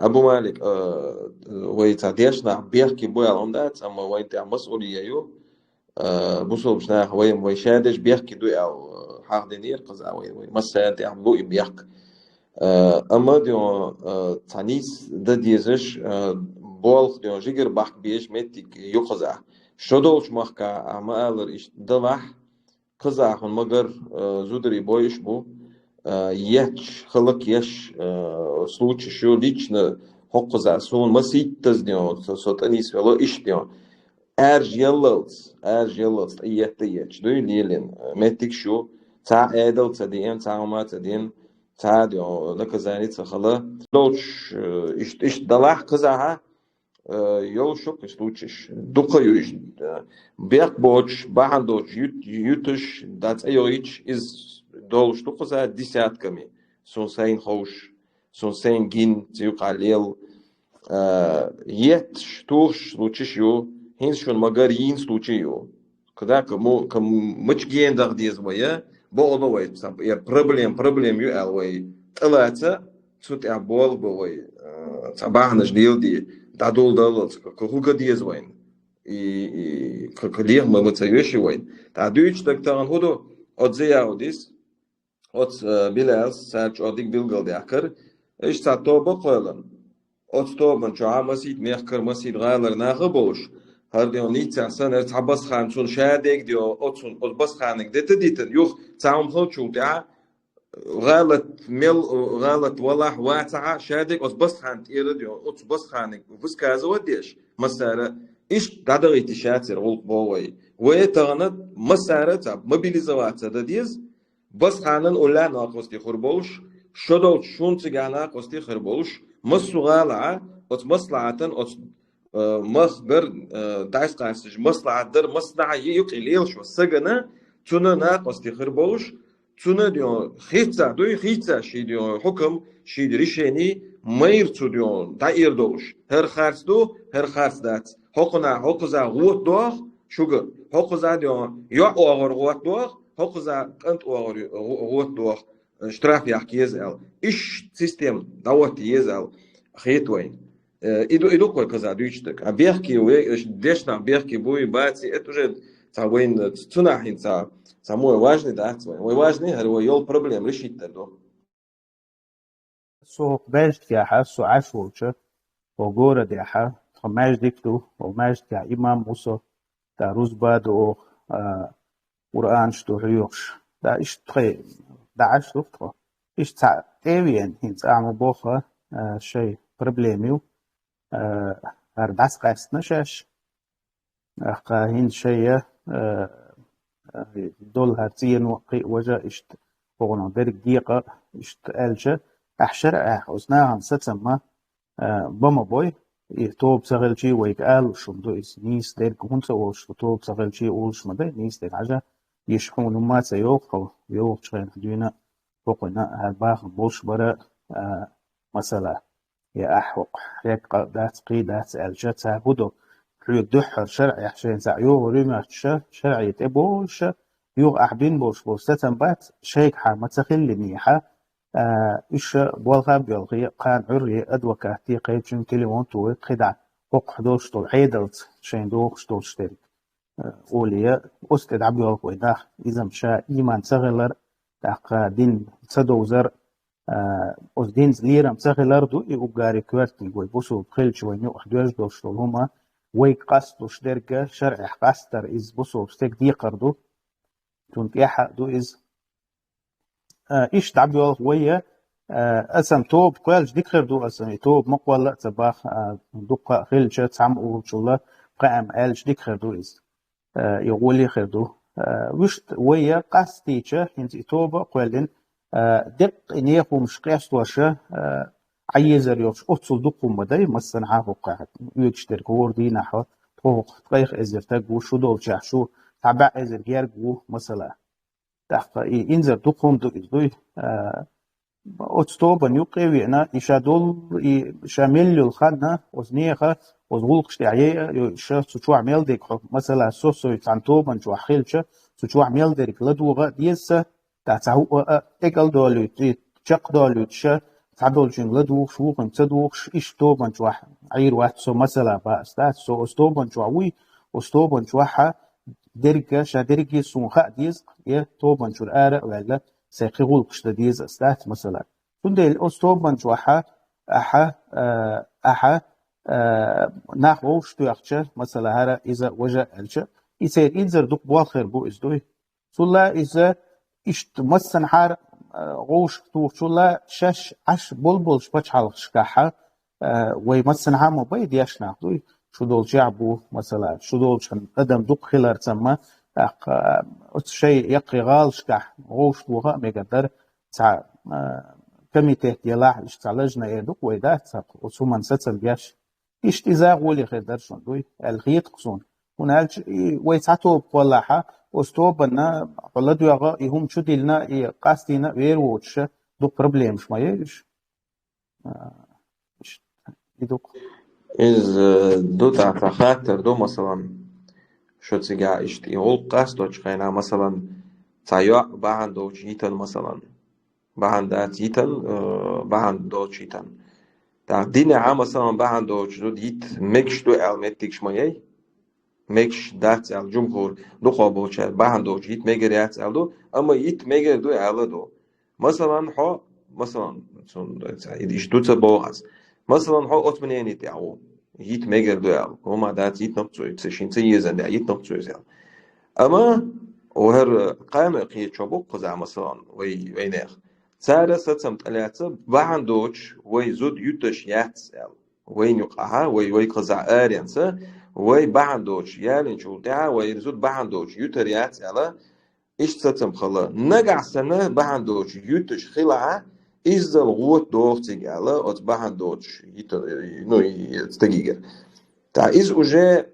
أبو مالك ويتعديشنا بيحكي بويا العمدات أما وينت مسؤولية يو بوصل بشنا ويشادش بيحكي دوي أو حق دينير قز وي مسات يعملو بيحكي أما ديو تانيس ده ديزش بولخ ديو جيجر بحك بيش ميتك يقزع شدولش محكا أما ألر إش دلح قزع هن مگر زودري بويش بو يش خلق يش случай شو лично حقزع سون مسيت تزديو صوت أنيس ولا إش ديو أرج يللز إيش دوي ليلين متك شو تاع أدل تدين تاع ما تدين تاع ديو لك زاني تخلا لوش إش دلح قزعها يول شوك случаешь дука юж бег боч бахандоч ютуш дат айоич из дол штука за десятками сон сайн хош сон сайн гин тю qalel ет штуш случаешь ю хин шон магар ин случай ю когда кому мыч гендах дезмая бо оловай я проблем ю алвай талаца сут я бол бой цабахнаш дилди дадул далц куга дезвайн и как лег мы мацаёши вайн та дүйч тактаган ходу отзеяудис от билас сач одик билгал дякар иш та тоба qoylan от тобан ча масид мехкар масид гайлар нахы болуш هرديون نيتسان تعبس خان شون شادك ديو أتون أتبس خانك ديتن يوخ تعم خلشو تاع غلط والله واتعة شادك أتبس خان تيرد ديو أتبس خانك وفس كذا وديش مسارة إيش تعدغي تشاتر غلق بوي ويتغنت مسارة تاب مبيليزوات تديز بس خانن ولا ناقص تي خربوش شدول شون تجانا قصتي خربوش مسوغالعة أتمصلعتن مصدر دايس قاسج مصلحة در مصنع يقليل شو سجنا تنا ناقص تخربوش تنا ديون خيتsa شي ديون حكم شي ريشيني مير تديون داير دوش هر خارس دات حقزا غوت دوغ شوغ حقزا ديون يو اوغر غوت دوغ حقزا قنت اوغر غوت دوغ شتراف يحكي يزال ايش سيستم دوت يزال خيتوين иду кой каза дүйчтик а бехки дешна бехки буй баци это уже цавин цунахин самое важный да самое важный هو يول проблем решить то سو بيجت يا حاسو عاشوچه وغورة دي حا خماش ديكتو وماش تاع إمام موسى تاع روزباد و قرآن شتو هيوش دا إيش تخي دا عاش لفتخو إيش تاع تاوين هنت أعمو بوخة شي بربليميو أرداس قاس نشاش أخا هين شيء دول هاتين وقي وجا إشت بغنا درك دقيقة إشت ألجا أحشر أحوزناها ستسمى بما بوي يتوب سغلشي ويقال وشمدو إس نيس درك هونسا وشتوب سغلشي أولش مدى نيس درك عجا يشحون ما سيوق شغين حدونا فوقنا هالباخ بوش برا مثلا يا أحوق هيك دات قيدات الجت هودو حيو دحر شرعي عشان زعيو ريما شرعي تبوش يوغ أحبين بوش ستن بات شيك حامة تخلي نيحة إيش بولغا بيلغي قان عري أدوكا تي قيجن كلمون توي قدع قوق حدوش طول عيدلت شين دوخ شتول شترك أوليا أستد عبيول قويداخ إذا مشا إيمان تغلر تاقا دين تدوزر os dins liram tsagelardu I ubgari kwerti goy busu khilch waynu xdwaj do shtoluma way qasdu shderga shar'i qastar iz busu stek di qardu tunt yahdu iz ish tabyo waya asam tob qalj dikrdu asam tob maqwala tabakh duqa khilch tam urchula qam alj dikrdu iz يقولي خردو وشت ويا قاستيچه هنت توبه قولن دق إنيه مش قياس وشة عيزر يوش أتصل دقهم بداي مثلا عافو قاعد يجتر كور دي نحو طوق تقيخ إزر تجو شو دول شو تبع إزر جير جو مثلا تحقق إنزر دقهم دوي أتصوب نيوقي وينا يشادول شامل الخانة وزنيخة وزغلق شتعيه يشا سوچو عمل ديك مثلا سوسو يتعنتوب من جو حيلشة سوچو عمل ديك لدوغة ديسة تعتهو اقل دولو تشق دولو تشا تعدول جن لدوخ شوخن تدوخ إيش توبن جواح عير واحد سو مثلا باستات سو استوبن جواوي استوبن جواحة درجة شا درجة سونخاء ديز يه توبن جور آرة ولا سيقيقول قشتا ديز استات مثلا تندي الاستوبن جواحة أحا ناخو شتو يخشى مثلا هذا إذا وجه الشة يصير إنزر دوك بالخير بو إزدوي سولا إذا إشت مسن حار غوش توخ سولا شش عش بلبل شبش حلق شكاحة ويمسن عامو بيد يشنا دوي شو دول جعبو مثلا شو دول شن قدم دوك خلر تسمى شيء يقي غال شكاح غوش توغا ميقدر تاع كمي تحت يلاح اشتعلجنا يدوك ويدات وسومن ستسل بياش اشتزاغ ولي خيدر شون دوي الخيط قصون ونالج ويتعتو بولاحة وستوبنا قلدو يغا يهم شو ديلنا قاستينا ويروتش دوك بروبليم شمايش يدوك إز دو تاع خاطر دو مثلا شو تسيجا إشتي هول قاستوش خينا مثلا تايو باهن دو جيتن مثلا باهن دا جيتن باهن دو جيتن تا دين عام مثلا باهن دو جدو ديت ميكش دو المتيك شمايي ميكش دات الجمهور دو خابوش باهن دو جيت ميجريات الدو أما يت ميجر دو الدو مثلا حو مثلا إيش دو تبوغز مثلا حو أتمنيني تعو يت ميجر دو هما دات يت نقطة تسعين سيزن دا يت نقطة أما وهر قائمة قية شبوك قزع مثلا وينيخ سارة ستسم تلاتة باهن دوش ويزود يتش ياتسال وين يقعها وي قزع آرينسا وي باهن دوش يالين شولتها ويرزود باهن دوش يتر ياتسال إيش ستسم خلا نقع سنة باهن دوش يتش خلعة إز الغوت دوفتي على أت باهن دوش يتر نو يستجيجر تا إز وجه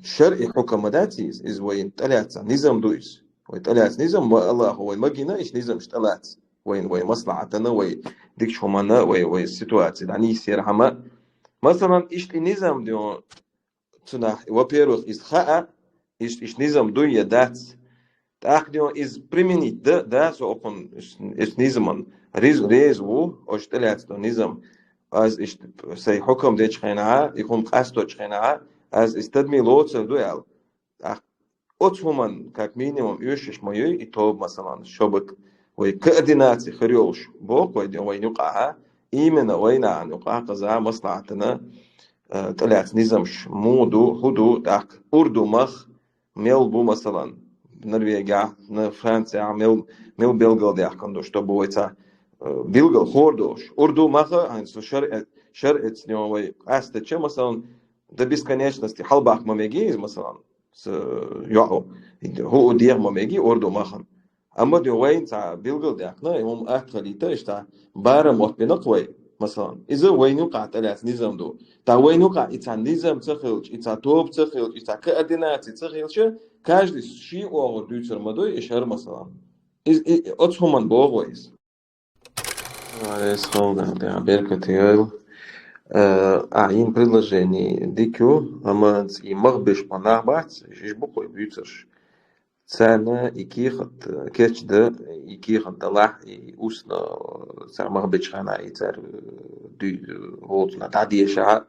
شرعي حكوماتي إز وين تلاتة نظام دويس وين تلاتة نظام الله هو المجينا إيش نظام اشتلات وين مصلحتنا وين ديكش همنا وين السيتواتي يعني يصير هما مثلا إيش النظام ديو تناح وبيروح إز خاء إيش نظام دوية دات تأخذيو إز بريمينيت دا سو أكون إيش نظام ريز أوش تلاتة نظام از إيش سي حكم ديش خينها يكون قاستوش خينها از استدمي لوتس دويال أتهمن كاك مينيموم يوشش مايو يتوب مثلا شبك ويكأديناتي خريوش بوك وين يقعها إيمنا وين عن يقع قزا مصلحتنا طلعت نظامش مودو هدو داك أردو مخ ميلبو مثلا نرويجا فرنسا ميل بلغل داك كندوش تبو ويتا بلغل خوردوش أردو مخ هنسو شرعت نيوي أستچه مثلا до бесконечности халбах мамеги مثلا يعو هو دير ماميجي أردو ماخن أما دي وين تاع بيلغل داكنا يوم أكليتا إشتا بارا موت بنقوي مثلا إذا وين يقع تلات نظام دو تا وين يقع إتا نظام تخيلش إتا توب تخيلش إتا كأدينات تخيلش كاجد شيء أو دوتر مدوي إشهر مثلا أتهمن بوغويز عليس خالد دي عبيركة عين предложение дикю аманц и махбеш панахбац жбукой бьютер цена и кихат кечда и кихат далах и устно цар махбеш хана и цар вот на тадиеша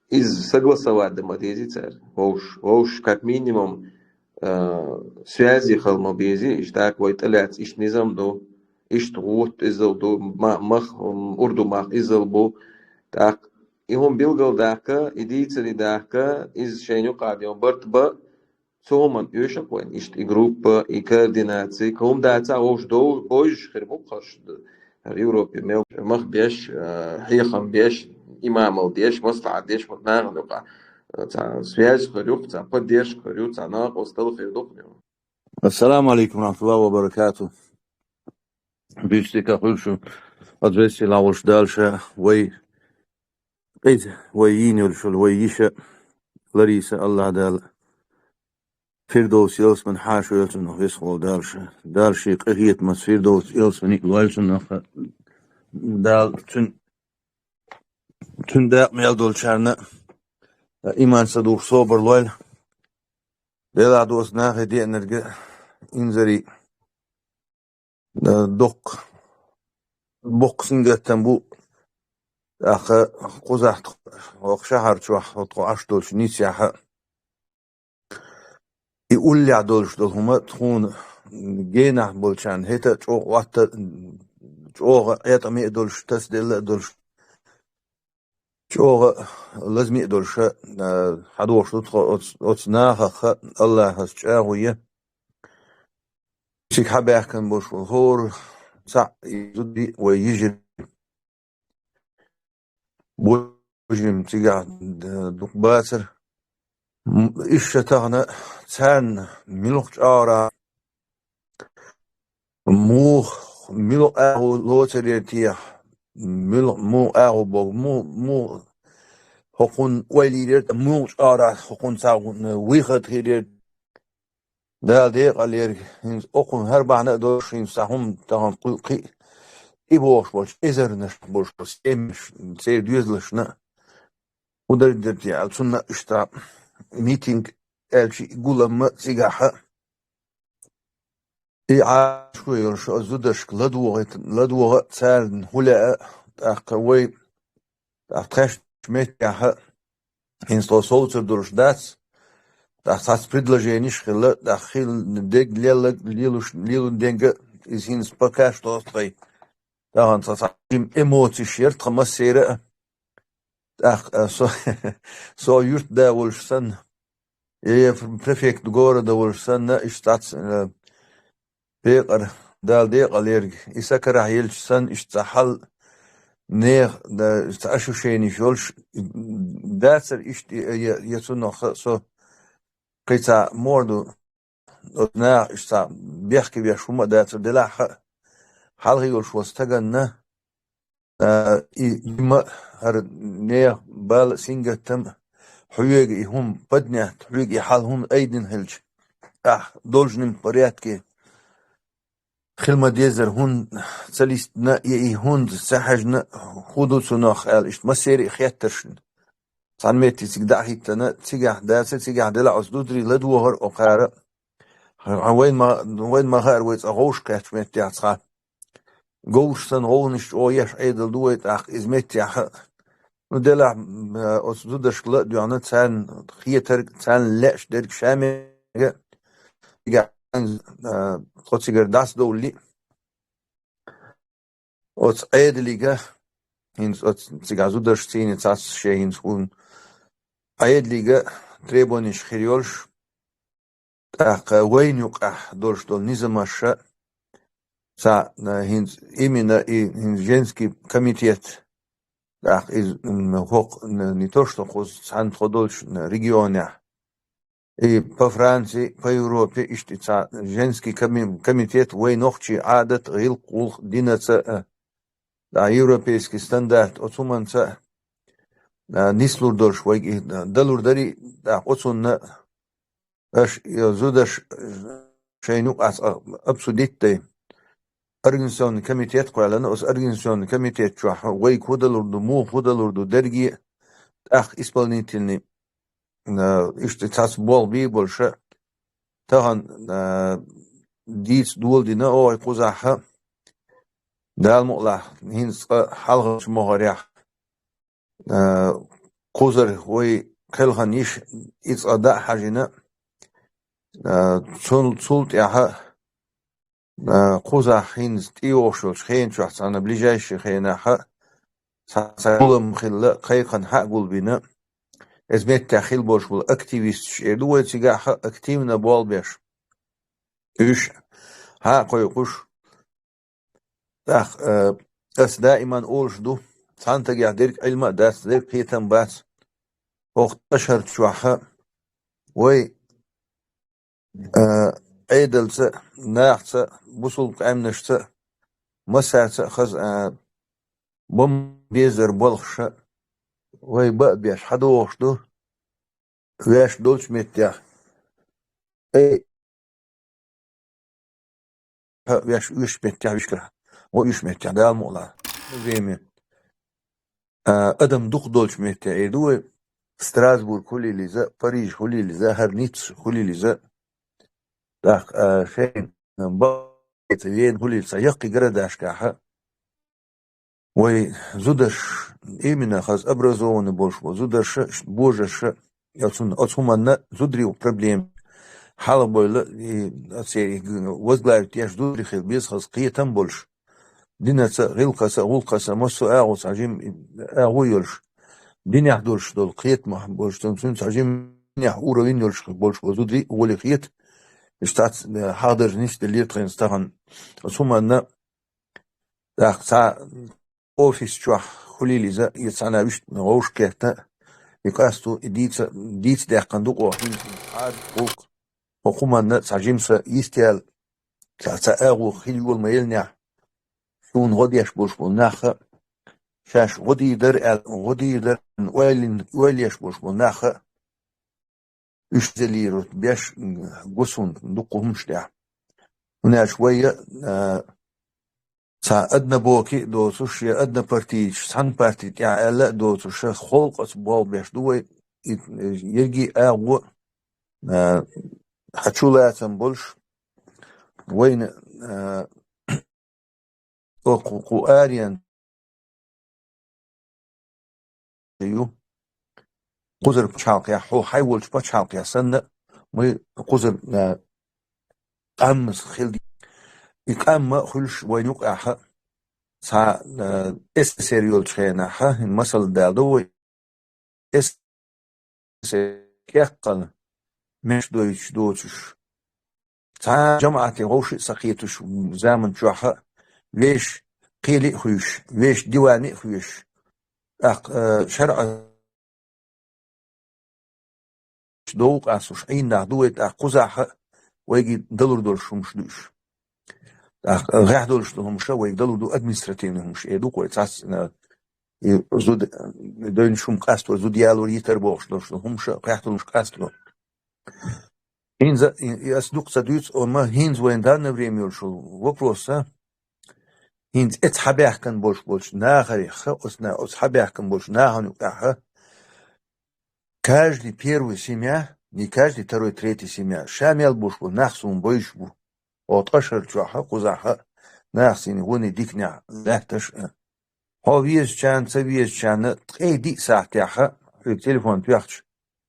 из согласовать демодези цар воуш как минимум связи халмобези иштак войталят иш низам до иш тгут изел до мах урду мах изел бо так يهم بيلقوا داكا يديتري داكا إز شينو قاعد يوم برتبا ثومن يوشك وين إشت جروب إكارديناتي كهم داتا وش دو بوج خربو قش اليوروبي ميل مخ بيش حيخم بيش إمام ديش مصلحة ديش متناغ لقى تا سوياج خريوق تا قد ديش خريوق تا ناق وستل خيدوق السلام عليكم ورحمة الله وبركاته. بيشتكى خلشو أدريسي لاوش دالشا قيد وييني ولشل وييشا لريسا الله دال فردوس يلس من حاشو يلس من يسخو دالشي قهيت مس فردوس يلس من يلس من دال تن داق ميل دول شارنا إيمان صدوق صوبر لويل ديلا دوس ناخي دي نرجع إنزري دق بوق سنجة تنبو أخ قزح وق شهر شوح وطو عشدولش نيسياحة يقول لي عدولش دول هما تخون جينا بولشان هيتا تشوغ واتا تشوغ ايتا مي دولش تسدل دولش تشوغ لازم يدولش حدوش تدخل أتناخ الله هسجاوية شيك حباح كان بوش والهور سع يزدي ويجري بوجم تيجا دوك باسر إيش تغنى تان ملوك جارا مو أهو لوتريتيح مو أهو بو مو حقون ويليرت مو جارا حقون ساون ويخت هيرت دال ديق علير هنز أقون هربعنا دوشين ساهم تغن قي إبوش بوش إزرنش بوش بس إمش سير ديزلشنا ودر درتي على سنة إشتا ميتينج ألشي يقول ما سيجاحة عاشوا يرش أزودش لدوغة سالن هلا أقوي أتخش متى إنسلو صوتر درش داس أخذ предложений خلا داخل دق ليلو دنجة إزين سبكاش توصي دهان تصعيم إموتي شيرت خمس سيرة سو يرت دا ولشسن بريفكت غورا دا ولشسن إشتاتس بيقر دال ديق اليرج إسكر هيلشسن إشتحل نير دا إشتأشو شيني شولش داتر إشت يسونو سو قيتا موردو نا إشتا بيحكي بيشوما داتر دلا حلغي يولش وستغن إما هر نير بال سينغتم حيوغي هم بدنيات حيوغي حال هم أيدن هلج دولجنم برياتكي خلما ديزر هون تسليست نا يي هون سحجنا خودو سناخ إشت مسيري خياترشن صنميتي تقدع هيتنا تيجح داسة تيجح دلع أصدودري لدوهر أقارا وين ما غير ويت أغوش كاتش ميتي عصا غوش سن غونش أو يش عيدل دويت إزميتي ودلع أصدودرش لا ديانا تسان خيتر تسان لأش درك شامي يجح خدسيجر داس دولي أوت عيدليجا هينز أوت سيجازودرش تيني تاس شي هينز هون عيدليجا تريبونيش خيريولش وين يقع دولش دول نظامش سا هينز إمنا هينز جنسكي كوميتيت إز هوق نيتوش تخوز سان خدولش ريجيونيا بفرنسي بأوروبا إشتي سا جنسكي كوميتيت وين نخشي عادة غير قول دينة دا يوروبيسكي ستاندرد أتومن سا نيسلور دولش ويجي دلور داري دا قصون اش يزودش شينو أس أبسوديت أرجنسون كميتيت قالنا أس أرجنسون كميتيت شو ويك هدلوردو مو هدلوردو درجي أخ إسبالنيتني إيش تاس بول بي بولشة تهان ديس دول دينا أو يقوزها دال مقلا هينس حلقة مهاريح قوزر وي خلخنيش إتس أداء حاجنا سولت ياها قوزا حين تيوشوش خين شو حسنا بليجايش خينا حق سأقولم خلا قيقا حق بنا ازمت تاخيل بوش والاكتيفيست شيدو تيجا حق اكتيفنا بوال بيش ايش ها قيقوش اخ اس دائما اولش دو سانتا قاعديرك علما داس ديرك هيتم باس وقت اشهر شوحا وي عيدلت ناحت بوصل قامنشت مسات خز بم بيزر بلخش وي بق بيش حدوش دو ويش دولش متيا اي ويش متيا بيشكرها ويش متيا دال مولا زيمي ادم دوخ دولش متيا اي دو ستراسبورغ كولي ليزا باريس كولي ليزا هرنيتس كولي ليزا داخ شين بقيت وين كولي ليزا يقي قرداش كاحا وي زودش именно хаз образованный больше зудаш божеш яцун отсуманна зудриу проблем حالا бойлы отсери возглавить я жду рихил без хаз қиетам больше ديناца غلقاسا غلقاسا مسو اغوس عجيم اغو يلش دين يحضرش دول قيت ما بولش تنسون عجيم يحورو ينلش بولش وزودري ولي قيت اشتات حاضر نيش اللي تغين استغن ثم ان ساعة اوفيس شوح خليلي زا يتسانا بيش نغوش كيتا يقاستو ديت داقندوق وحين عاد قوق وقوم ان عجيم سا يستيال ساعة اغو خيلي والميلنع شون غديش بولش بولناخا شاش غدي در ويليش بولش بولناخا يشتليرو بيش قصون دقهم شتاع هنا شوية سا أدنى بوكي دوتوش يا أدنى بارتيج سان بارتي تاع ألا دوتوش خلق أسبوع بيش دوي يرجي أغو حتشولات بولش وين قو آريان يو قزر بشالقيا حو حيولش بشالقيا سنة مي قزر أمس خلدي إقام خلش وينوق أحا سا سيريول تخينا حا المثل دالدو كيقل مش دوتش سا جماعة غوش سقيتش زامن جوحا ليش قيلي خوش ليش ديواني خوش شرع دوق أسوش أين نعدوت قزاحة ويجي دلور دول شمش دوش غير دول شلهم شو ويقدروا دو أدمنستراتيفهم مش يدوق ويتعس زود دون شو مقاست وزود يالو يتربوش دول شلهم شو غير دول مش قاستلو هينز يصدق صديق وما هينز وين دان بريميول شو وبروسا هينز اتحبيح كان بولش ناخري خصنا اتحبيح كان بولش ناهنو كاها каждый первый семья не каждый второй третий семья шамел буш нахсун бойш бу оташер чаха кузаха ناخسين هوني ديكنا لاتش هويس كان سويس كان تقيدي ساعتها في التليفون تيختش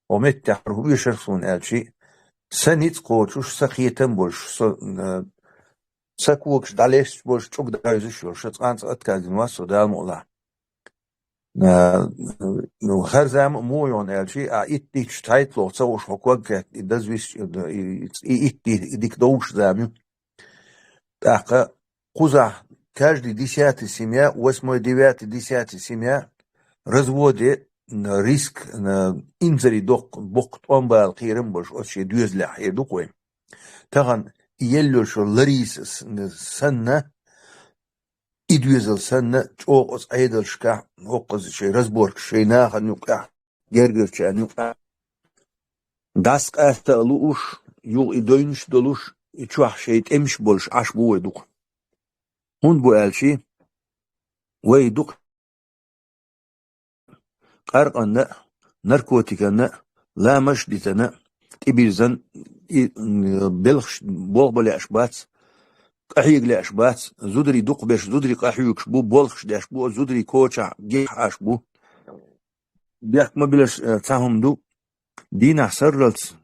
ومتحر هو يشرفون الشيء سنيت قوتش سقيتم بولش سكوكش داليش بولش تشوك دايزش بولش تقانت اتكادين واسو دال مولا نو هر زام مويون الشيء ايتيش تايتلو تسوش حقوق دازويس ايتي ديك دوش زامي تاقا قزح каждый 10-й семья, 8-й, 9-й, 10-й семья разводе риск инзари док бокт онбал قيرم бош ошي düzle hedu koy. Tagan yello şo laris sanna idüzel sanna çok os aydal şka oqız şey razbork şeyna hanuqa gergerçe hanuqa das qasta luuş yul idoynuş doluş içuah şey emiş bolş aş bu eduk. هون بو ألشي ويدق قرقنا نركوتيكنا لا مشدتنا تبيزن بلخش بوغبل أشبات قحيق لأشبات زودري دق بش زودري قحيق شبو بولخش داشبو زودري كوشع جيح أشبو بيحك ما بلش تاهم دو دينا سرلت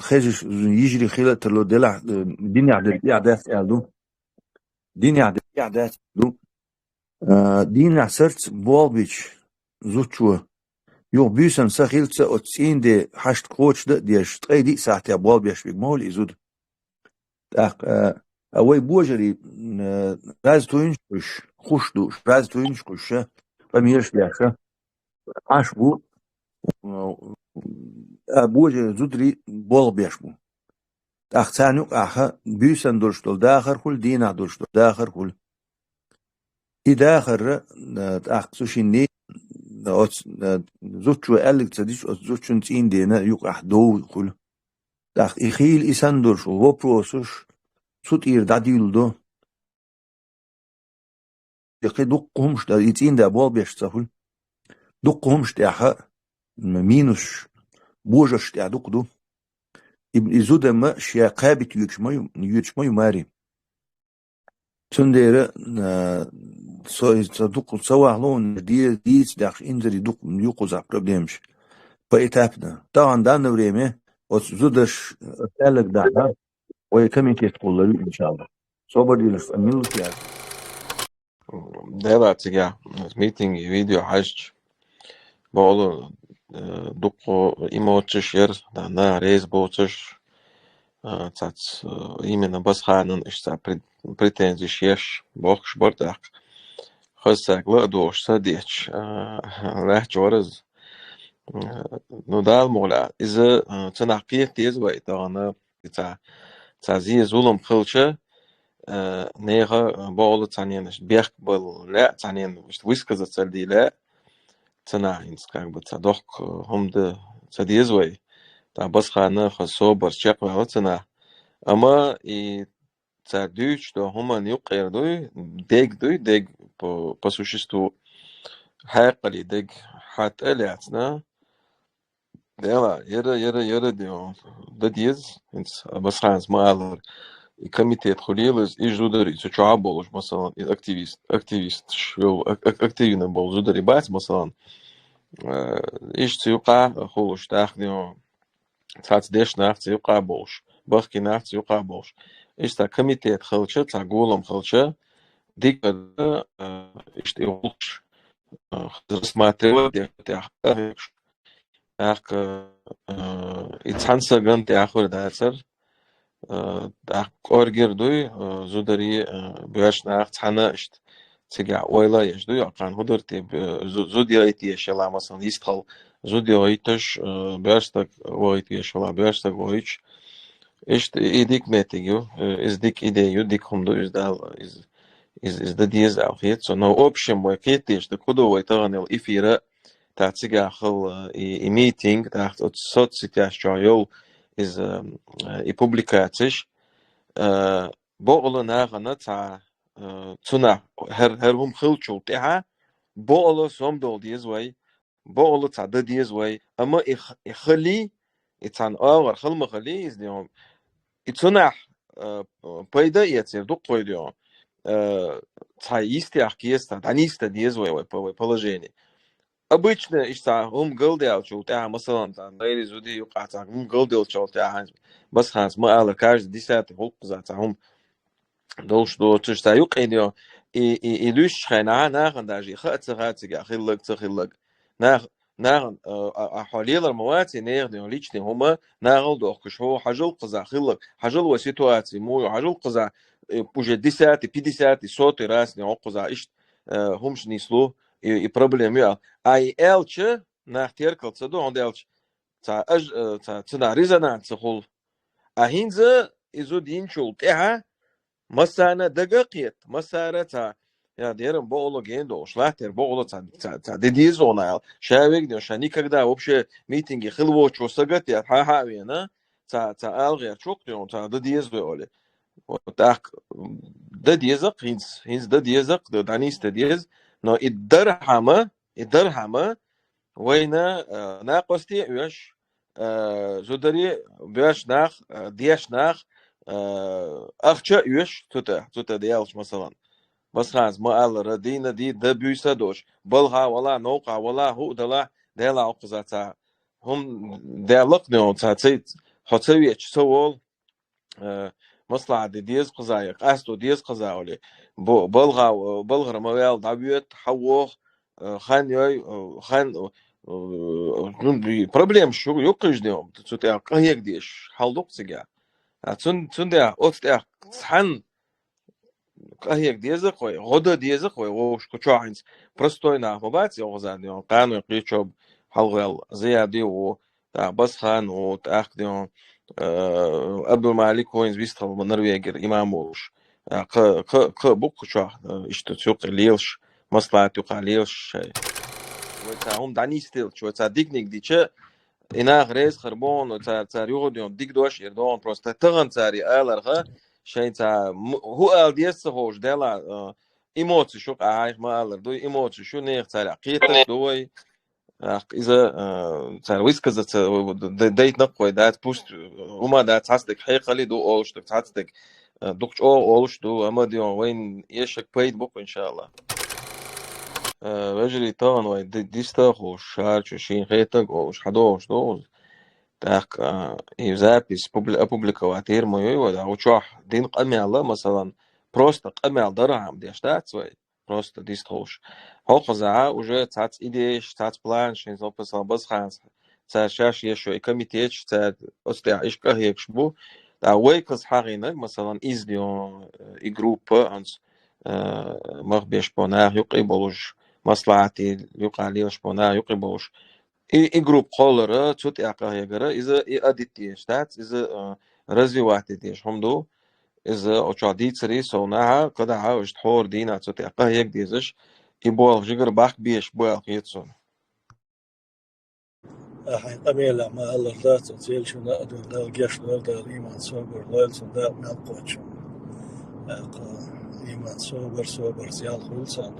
خيجش يجري خيلة تلو دلع دينا عدات يعدو دين يعدات دو دين عسرت بولبيش زوتشو يو بيسن سخيلت أتسين دي حشت قوش ديش تقيدي ساعتها بولبيش بيقمول إزود تاق أوي بوجري راز توينشكش خوش دوش راز توينشكش فميرش ليخا عاش بو بوجري زودري بولبيش بو أختانو أخا بيسن دولشتول داخر كل دينا دولشتول داخر كل إداخر أخسوشيني زوجو ألق تديش زوجو تين دينا يقع دو كل أخ إخيل إسان دولشو وبروسوش سوت إير داديلدو يقي دقهمش دا يتين دا بول بيشتاكل دقهمش تاحا مينوش بوجش تاع دقدو ابن إزودة ما شيا قابت يوش ما يماري تندير صدق سواء لون ديس داخش إنزري دق يقوز problems بإتابنا طبعا ده نوريمه وزودش أسألك ده ويكمل تقول إن شاء الله صبر دي الميلك يعني ده بقى تيجي ميتينج فيديو حاج بقول دقو إيموتش ير ده ريز بوتش تات именно басханын ишта претензии шеш бохш бортак хосак ладошса деч рахчорыз ну да мола из цанақиет тез бай тағаны цази зулум хылчы нега боолы цанен бех был ля цанен высказаться диле цана инс как бы цадох хомды цадез бай та басханы хособар чек вала цана Ама и цадуй, что хуман юқирдуй, дег по существу. Хайқали дег хат элятна. Дела, ера дио. Да диез, басханс маалар. И комитет хулилыз, и жудари. Чуа болуш, масалан, активист, активный бол жудари бац, масалан. Иш цюка хулуш, так дио. Цац деш нах цюка болуш. Бахки нах цюка болуш. Ишта комитет хылчы, цагулам хылчы, дикада иште улш рассматривать ах и цансаган теахур дацар ах оргердуй зудари бяшнах цана ишт цега ойла ешдуй акан худурти зудиайти ешаламасан истхал зудиайтыш бяштак ойти ешала бяштак ойч Ist idik metiju, ist dik ideju, dik humdu ist da dies auch jetzt. So, no option, wo kritisch, da kudo wo itaranel ifira, ta cigachel i meeting, ta от соцсетях is i publikacisch, bo alle nagana ta tsuna herum khilchul teha, bo alle somdol dies way, bo alle ta da dies way, ama I khali, itan awar khilma khali is diom Ицунах пайда яцер дук пойдё цаистях кеста даниста дезвой положение. Обычно ишта голдел чулта масалан там дайри зуди юқата голдел чулта басханс маала каждый 10 волк за там долш до чишта юқидё и лүш хана нахан даже хатсага хиллак ناغن حاليلر مواتي نيغدن ليچني هما ناغل دوخش هو حجل قزا خلق حجل وسيتواتي مو حجل قزا بوجه 10 50 100 раз не قزا иш همش نيسلو и проблем я ай элч нахтеркалца до он элч та цена резонанс хол а хинза изудинчул теха масана дагақиет масарата Я дерем бооло гендо, шлахтер бооло ца дедизонайл. Шавик ден ша никогда вообще митинги хилвочо сагати ха-хавина, ца алгер чокден, ца дедизоли. Вот так дедизак, хинс дедизак, данис дедиз, но и дархама, война нақости уяш, зудари уяш нах, диаш нах, ахча уяш, тута диалш масалан. Басханс маал радина ди дабюса дош балха вала ноқа вала худала дела оқзата хум делақно цацит хотсавич совол масла диез қзаяқ асто диез қзаоли балгар мавел дабюет хавох хан ёй хан проблем шу ёқиждем цута қаек деш халдоқсига цунда отстя хан Кахек дезак хой, года дезак хой, вош кучаинс простой на мабати огзадион кану qичоб халгал зияди о та басхан о тахдион Абдул Малик коинс вистхал Норвегер имамош к букча ишто цук лилш маслат юқалилш вот он данистил что это дигник диче ина грез харбон цар югодион дигдош ердон просто таган цари аларга شاينتا هو الديس هوش دلا эмоции شو قاعد ما الله دو эмоции شو نيخ تاع عقيدة دوي إذا تاع ويسكز دايت نقوي دات بوست وما دات تصدق حقيقة دو أولش تصدق دوكش أولش دو أما ديون وين يشك بيت بوك إن شاء الله وجري طان واي ديستاخو شارچ شين خيتك او حدوش دوز تاك يزابيس بوبليكا واتير موي ودا وشوح دين قمي الله مثلا просто قمي على درهم دي اشتات سوي просто ديستوش هوق زعا уже تاعت ايديش تاعت بلانش زو بس بس خانس تا شاش يشو كوميتيش تا استع ايش كهيك شبو تا ويكس حارينك مثلا ازديون اي جروب انس مغ بيش بونار يقيبوش مصلحتي يقالي بونار يقيبوش и групп холлера тут яқаягара иза и адития штат иза развивати тиш хомду иза очади цри сонаha kada ha ist hor dina тут яқаяг дизиш и бол жигар бах биеш бол хитсон قبيلة ما الله لا تزيل شو نقدر لا الجيش لا الإيمان صبر لا الصداق ما القوتش إيمان صبر زيال خلصان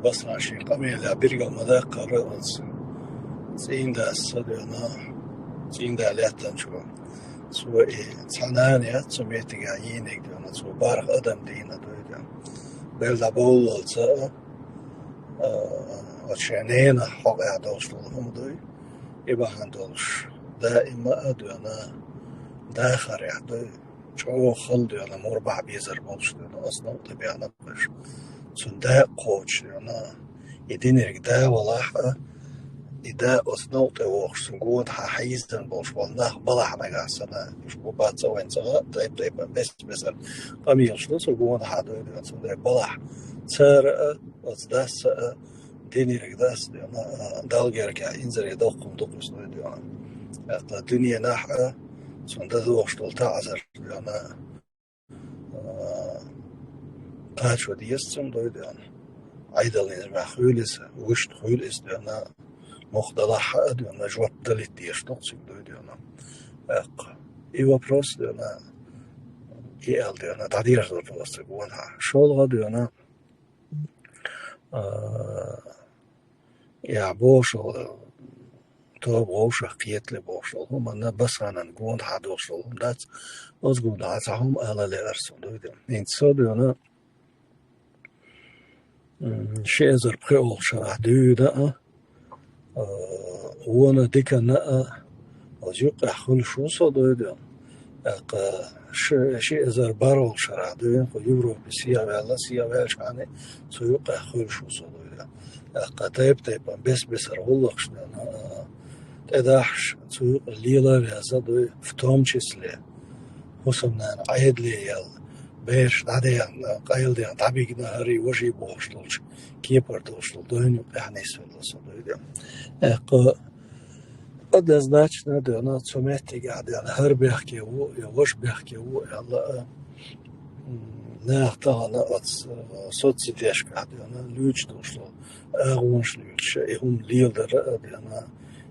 بس عشان قبيلة بيرجع مذاق رأس زين ده الصدقنا زين ده لاتن شو سو تصنعني سميت جايينك ده سو بارق أدم دينا ده بيلدا بول الصا عشانين حق عدوش لهم ده يبقى عندوش دائما أدونا داخل يعدو شو خلد أنا مربع بيزر بولش ده أصلا طبيعنا بش سنداء قوتش أنا يدينك ده والله إذا أصنعت وقت نقول حيزن بوش والله بلح نجاسنا مش ببات سوين سواء طيب بس مثلا قميص شلون نقول حدو ده بلح سر أصداس ديني رقداس أنا دالجر كإنزل يدقم دقمس ده أنا الدنيا نحى سند وقت التعزر أنا قاش وديستم ده أنا عيدلين المخولس وش خولس ده أنا مختلف حد أنا جواب دلت يشتغل ده أنا إيه وبروس ده أنا إيه ده أنا تعديل هذا البروس تقولها شو ده أنا يا بوش تو بوش قيت لبوش هم أنا بس أنا نقول هذا وصل هم ده أزقول هذا هم على الأرسل ده إنت صد أنا شيء زرق أول شرح ده وانا ديك انا ازيق اخل شو صدق شيء زربارو شرع دوين خو يورو بسيا ولا سيا ولا شانه سيق اخل شو صدق طيب بس رولق شنا تداحش سيق ليلا وزاد فتوم числе хосомнан عيد لي يل بيش داديان قايل دي طبيق نهاري وجي بوشلش كيبر دوشل دوين يعني سولا صدق однозначно да на цумете гадя на хербехке у yosh бехке у alla нахтана от соцсетеш гадя на луч дошло агунш луч лилдер да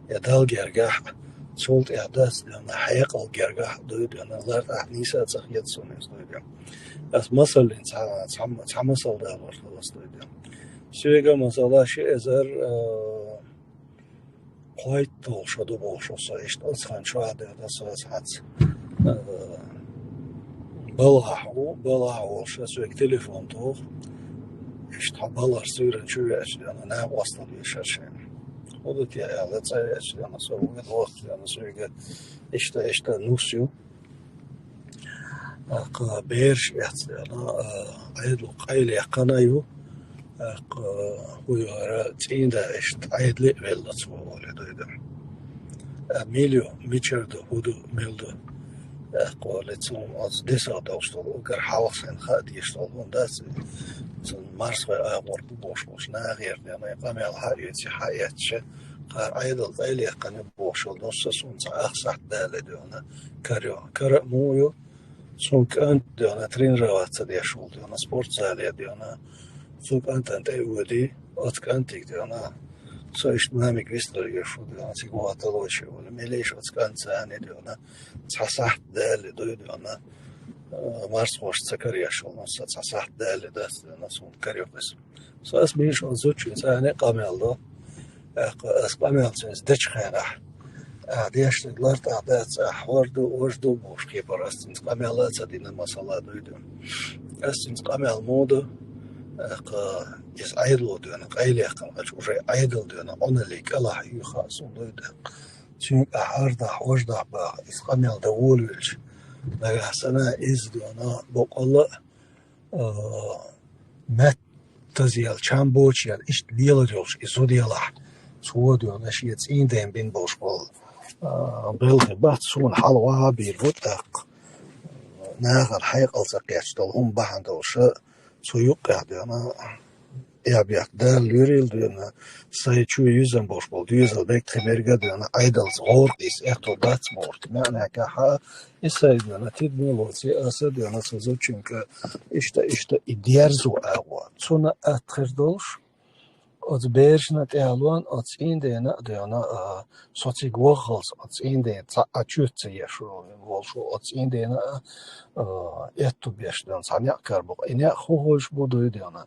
я дал гергах солт احداث на حقيقه гергах да на лар ахниса цахет сонес да as masal insan çamasal da var da sürekli masala şey ezer قايد توش دو بوش وصيشت أصلاً شو هذا ساعات بلاه وش سويك تليفون توه إشت حبالر سيرن شو أشي أنا نام وصل بيشرشين ودت يا لا تصير أشي أنا سويت وقت أنا سويك إشت نوسيو بيرش أنا عيد قايل يقنايو ويا تين ده إشت عيد لي ولا تصور ده ميليو ميتشردو هودو ميلدو قولتهم از دسا دوستو اگر حواسن خادی اشتغلون دست مارس و آور بوش ناغير يعني قام الحريتي حياتش قار عيد الضيل يقن بوش نص سون اخصح دالدونا كرو مويو سون كان دونا ترين روات دي شول دونا سبورت زالي دونا سون انت ايودي ات كانتيك دونا så economic history شو ده سيقوا طلوش ولا مليش وتكان ثاني ده أنا تصحح ده ده أنا مارس وش سكريا شو نص تصحح ده ده أنا سون كريو بس سو اسمي شو زوجي ثاني قام الله قام الله دش خيره عاديش تقدر عادات حوار وجدو بوش كي براست قام الله تدين المسألة ده أستن قام الموضة is idle doing a Gaeliakan, which was idle doing on a lake, Allah, you have some load. Soon a hard was that bar is coming the woolwich. The Hasana is doing a book Allah. Met Taziel Chambochial is Lieljosh is Zodialah. So do on she it's in them bin Boschball. Build but soon Halwa be Rutak. Nagar Haik also catch the home behind those. So you got ja bjak där luril duna sai chu yüzden boş bol yüzel bek temerga duna idols ordis eto datsmort mana ka ha isay duna tidmolosi asa duna sozo çünkü işte idierzu awa sona atkhirdosh od bershnat alwan od indena duna soci gokhals od indena achutse yesho volsho od indena eto beshdan sanya karbo ina khohosh budu duna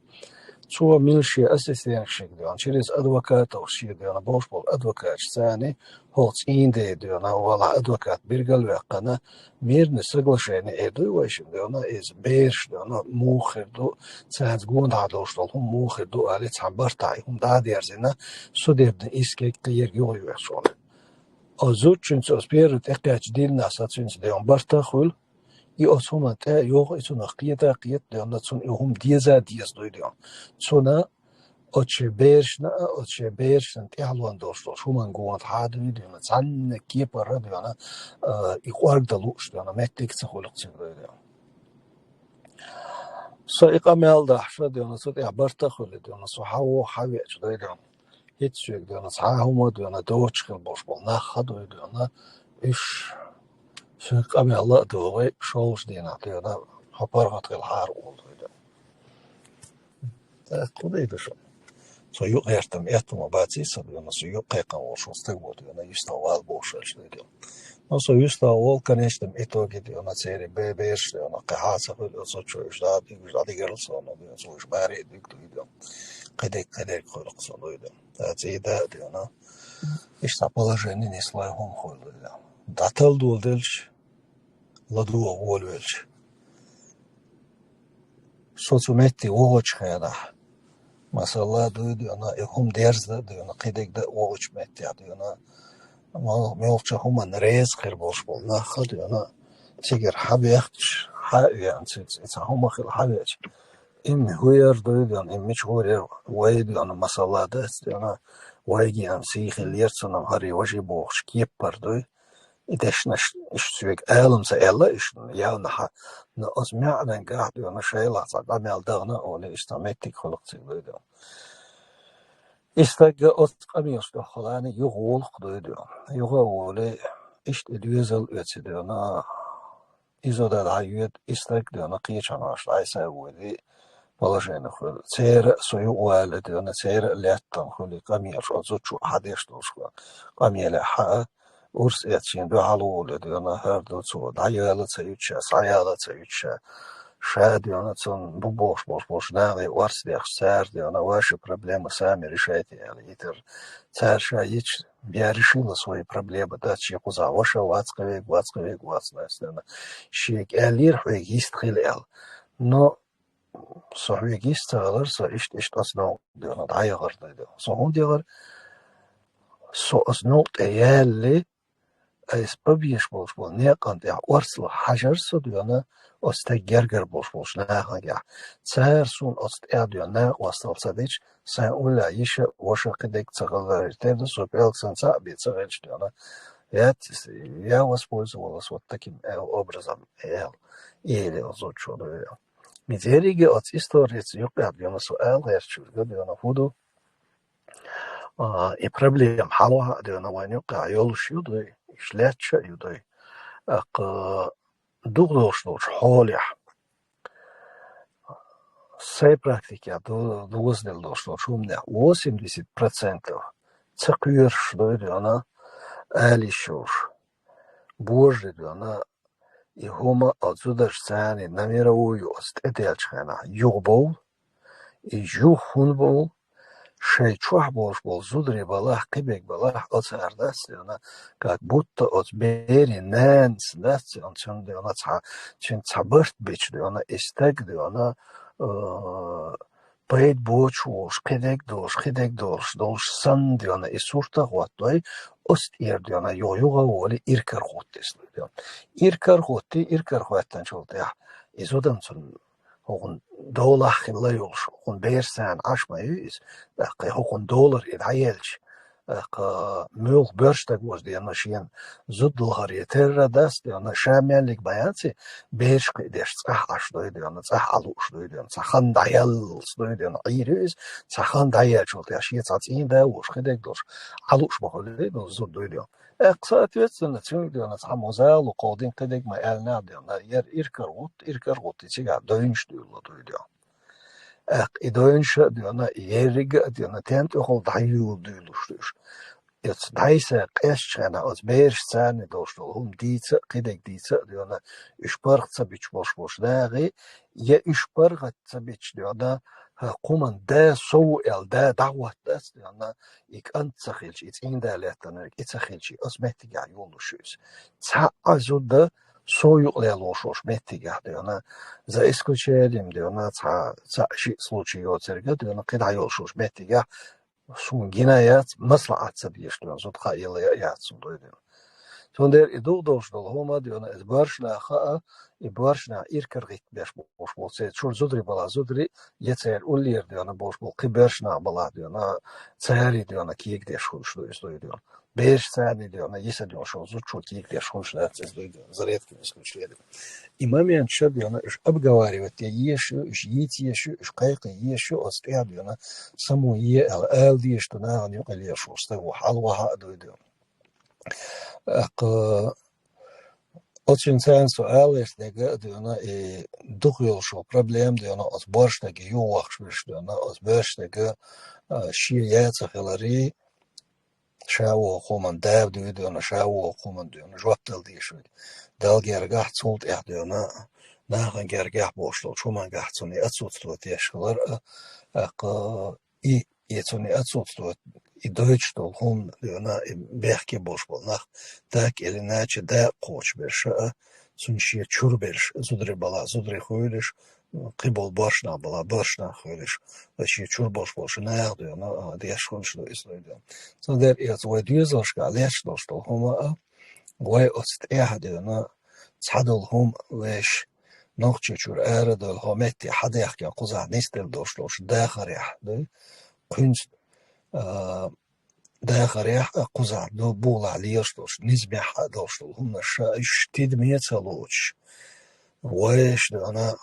شو ملشي أساسي شيء ديان شريس أدوكات أو شيء ديان بوش بول أدوكات ثاني هوت إين ديان ولا أدوكات بيرجل وقنا مير نسقل شيء إدو ويش ديان إز بيرش ديان موخر دو ساعد جون عدوش دلهم موخر دو على تعبر تعيهم دادي أرزنا سوديبن إسكيك تير يوي ويشون أزود شنس أسبيرت إقياج ديل ناسات شنس ديان برتاخول يأسهم تا يوغ إتونا قيتا قيت ديان تون يهم ديزا ديز دوي ديان تونا أتشي بيرش نت إحلوان دوشتو شو من قوات حادوي ديان تان كيبر ديان إقوار دلوش ديان متك تخلق تقدر ديان سائقة مال دحشة ديان صوت إعبرت خل ديان صحاو حاويج ديان هيتشيك ديان صحاهم ديان دوتش خل بوش بول ناخدو ديان إيش سائقة مال دوغي شوش ديان ديان حبرغت الحار أول ديان قضي دشو سو يقيرتم إتما باتي سبيان سو يقيقا وشوستيقو ديان يستوال بوشلش ديان نصو يستوال كنشتم إتوغي ديان تسيري بيبيرش ديان قحاسة خل أصوشو إجداد إجدادي جرلسون ديان سو إجباري ديكتو ديان قديك خلق سنو ديان تاتي دا ديان إشتا положение не слайхом خل ديان داتل دول دلش لدو أول ويلش سوتو متي ووش خيانا مثلا ديان هم درز ديان قديك دا ووش متي ديان ما ميوفش هم نريز خير بوش بول ناخد ديان تيجر حبيختش يعني هم خير حبيختش إم هوير ديان إم مش هوير وايد ديان مثلا ده ديان وايجي أم سيخ الليرتسون أم هاري وجي بوش كيبر دوي إدش نش إشتويك ألم سألا إش يالنا نأسمع عن قاعد ديان شيء عمل دغنا ولا إستمتك خلقت ديان استجا أتقميش دخلاني يغول قديان يغول إشت إدويزل أتديان إذا ده عيد استج ديان قيش عناش عيسى ودي بلاشين خل سير سوي والد ديان سير لاتن خلي قميش أزوج حديش دوش قمية لحق ورس أتشين دو حلول ديان هردو تو دعيالة تيجش سعيالة تيجش شاد ديان تون بوش ناغي ورس ديخ سار ديان واش проблема сами решайте يعني يتر سار شايتش بيارشيلا свои проблемы да чеку за ваша вацкавек вацнастена شيك элир хуек истхилэл но صحيح يستغلر إشت أصنع ديان دعيغر ديان صحون ديغر أصنع تيالي أيس ببيش بوش نيقان ديا ورسل حجر ديانا أستجرجر بوش ناقا تسار سون أستعديان ناق وصل صديش سأقول عيشة وشا قدك تغلر تيرد سوبيلك سنسا بيتغلش ديانا يا واسبوز ولا سوتكيم أبرزم إيلي أزود شو ديان ميزيريجي أتس إستوريتس يقع ديانا سؤال غير شو ديانا فودو проблем حلوها ديانا وين يقع يولش يدوي إشلاتش يدوي دوغدوش حوليح ساي практики دوغزدل دوش шумне 80% цакюрш дойдёна алишуш божи дёна и хома отсюда сани на мировую стетелчхана юбол и юхунбол شيء شو بول زودري بالله قبيك بالله أتعرضت أنا قد بوت أتبيري نانس ناس أنتم دي أنا شن تعبرت بيش دي أنا استق دي أنا بيت بوچوش خدك دوش سن ديانا إسورتا غواتوي أست ديانا يوغا ولي إركر غوتيس ديانا إركر غواتان شولتيا إزودن سن هون دولار خلا يولش هون بيرسان عشمايز هون دولار إدعيلش مول بörstag was diana شين زود الغريتر داس diana شاملك بياتي بيش قديش صح اشدوي diana صح علو شدوي diana صحن دايل شدوي diana عيريز صحن دايل شو تاشي تصين دا وش خدك دوش علوش بقول دو زود دوي diana اقصات يتسن تشوي diana صح مزال وقودين قدك ما النا diana ير إركروت تيجا دوينش دوي diana إدوينش diana يريج diana تنت أقول دايل دويلوش jetzt diese Qeshchana aus Beerschzane doshtul dice qidek dice diona ishparqsa bich bosh dagi ye ishparqsa bich diona quman da so el da dawat das diona ik antsakhilch it indalatan ik itsakhilch os metiga yolushus ça azuda so yuqlelosh metiga diona za iskuchelim diona ça shi случай yoterga diona qida yolush metiga سون جنايات مصلحة سبيشتنا زود خايل يات سودين سوندر إدو دوش دول هما ديونا إدبارشنا خاء إدبارشنا إيركرغيت باش بوش بولسيت شور زودري بلا زودري يتسير أولير ديونا بوش بول قبارشنا بلا ديونا تساري ديونا كيك ديش خوش دو إسدو ديونا بيش ساني ديونا يسا ديونا شو زود شو كيك ديش خوش دات إسدو ديونا زريت كم إسكوش ديونا إمام ينشا ديونا إش أبقواري وتي يشو إش يتي يشو إش قايقي يشو أستيا ديونا سمو يه الآل ديش تناغن يقل يشو استيو حلوها ديونا Очень سؤال استيقا ديونا دخيل شو проблем ديونا أصبارشتاقي يو وقش ديونا أصبارشتاقي شيئات خلاري شاو خومن داب ديونا شاو خومن ديونا جوابتل ديشوي دال جرگاح تصولت ديونا ناغن جرگاح بوشلو شو من قاح تصوني أتصوت تيشغلر يتوني أتصوت إدويتش دول هم ديونا بيحكي بوش بولناخ تاك إلي ناچ دا قوش برشا سنشي چور برش زودري بلا زودري خويلش قبول باشنا بلا باشنا خويلش شي چور بوش ناغ ديونا ديش خونش دو إسلو ديونا سو در إيات ويديوزوش قاليش دوش دول هم وي أست ديونا تصحدول هم ليش نوخشي چور دول همتي حدا يحكي قوزع نيستل دوش داخر يحدو قنش داخل يح قزع دو بولا ليشتوش نزبح دوش هم الشايش تدميت لوش ويش دانا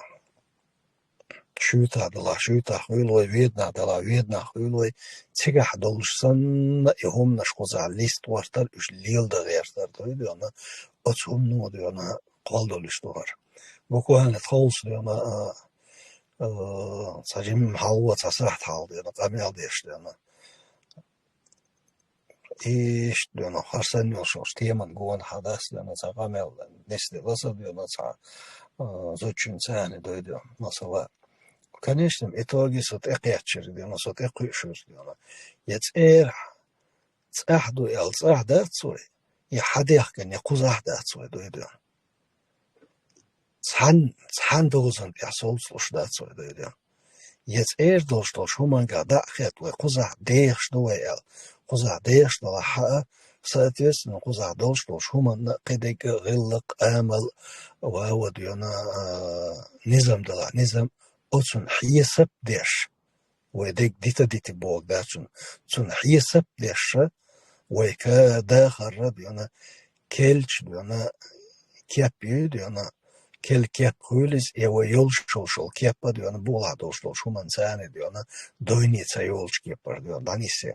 شوتا دلا شوتا خويلوي ويدنا خويلوي تيجح دولش سن يهم نش قزع ليست وارتر اش ليل دا غيرتر دانا اتهم نو دانا قال دولش دوار بوكوهن تخلص دانا ساجم حاوة تصرحت حال دانا قامل ديش دانا إيش دينا خرسان يوشوش تيمن جوان حدث دينا تقامل نسل لصا دينا تا زوجين ساني دينا مثلا كان يشتم إتاجي صوت إقياتشر دينا صوت إقيشوش دينا يتأير تأحدو يلتأح داتسوي يحديخ كان يقوزح داتسوي دينا تحن دوزن يحصل صوش داتسوي دينا يتأير دوش همان قادا خيط ويقوزح ديخش دويل قزع ديش دلحة ساتيس نقزع دوش هم قدك غلق آمل وهو ديونا نظام دلا نظام أتون حيسب ديش وديك ديتا بوغ داتون تون حيسب ديش ويكا داخل ديونا كيلش ديونا كيابيو ديونا كل كياب خولز يو يولش شول كيابا ديونا بولا دوش هم ساني ديونا دويني تا يولش كيابا ديونا دانيسي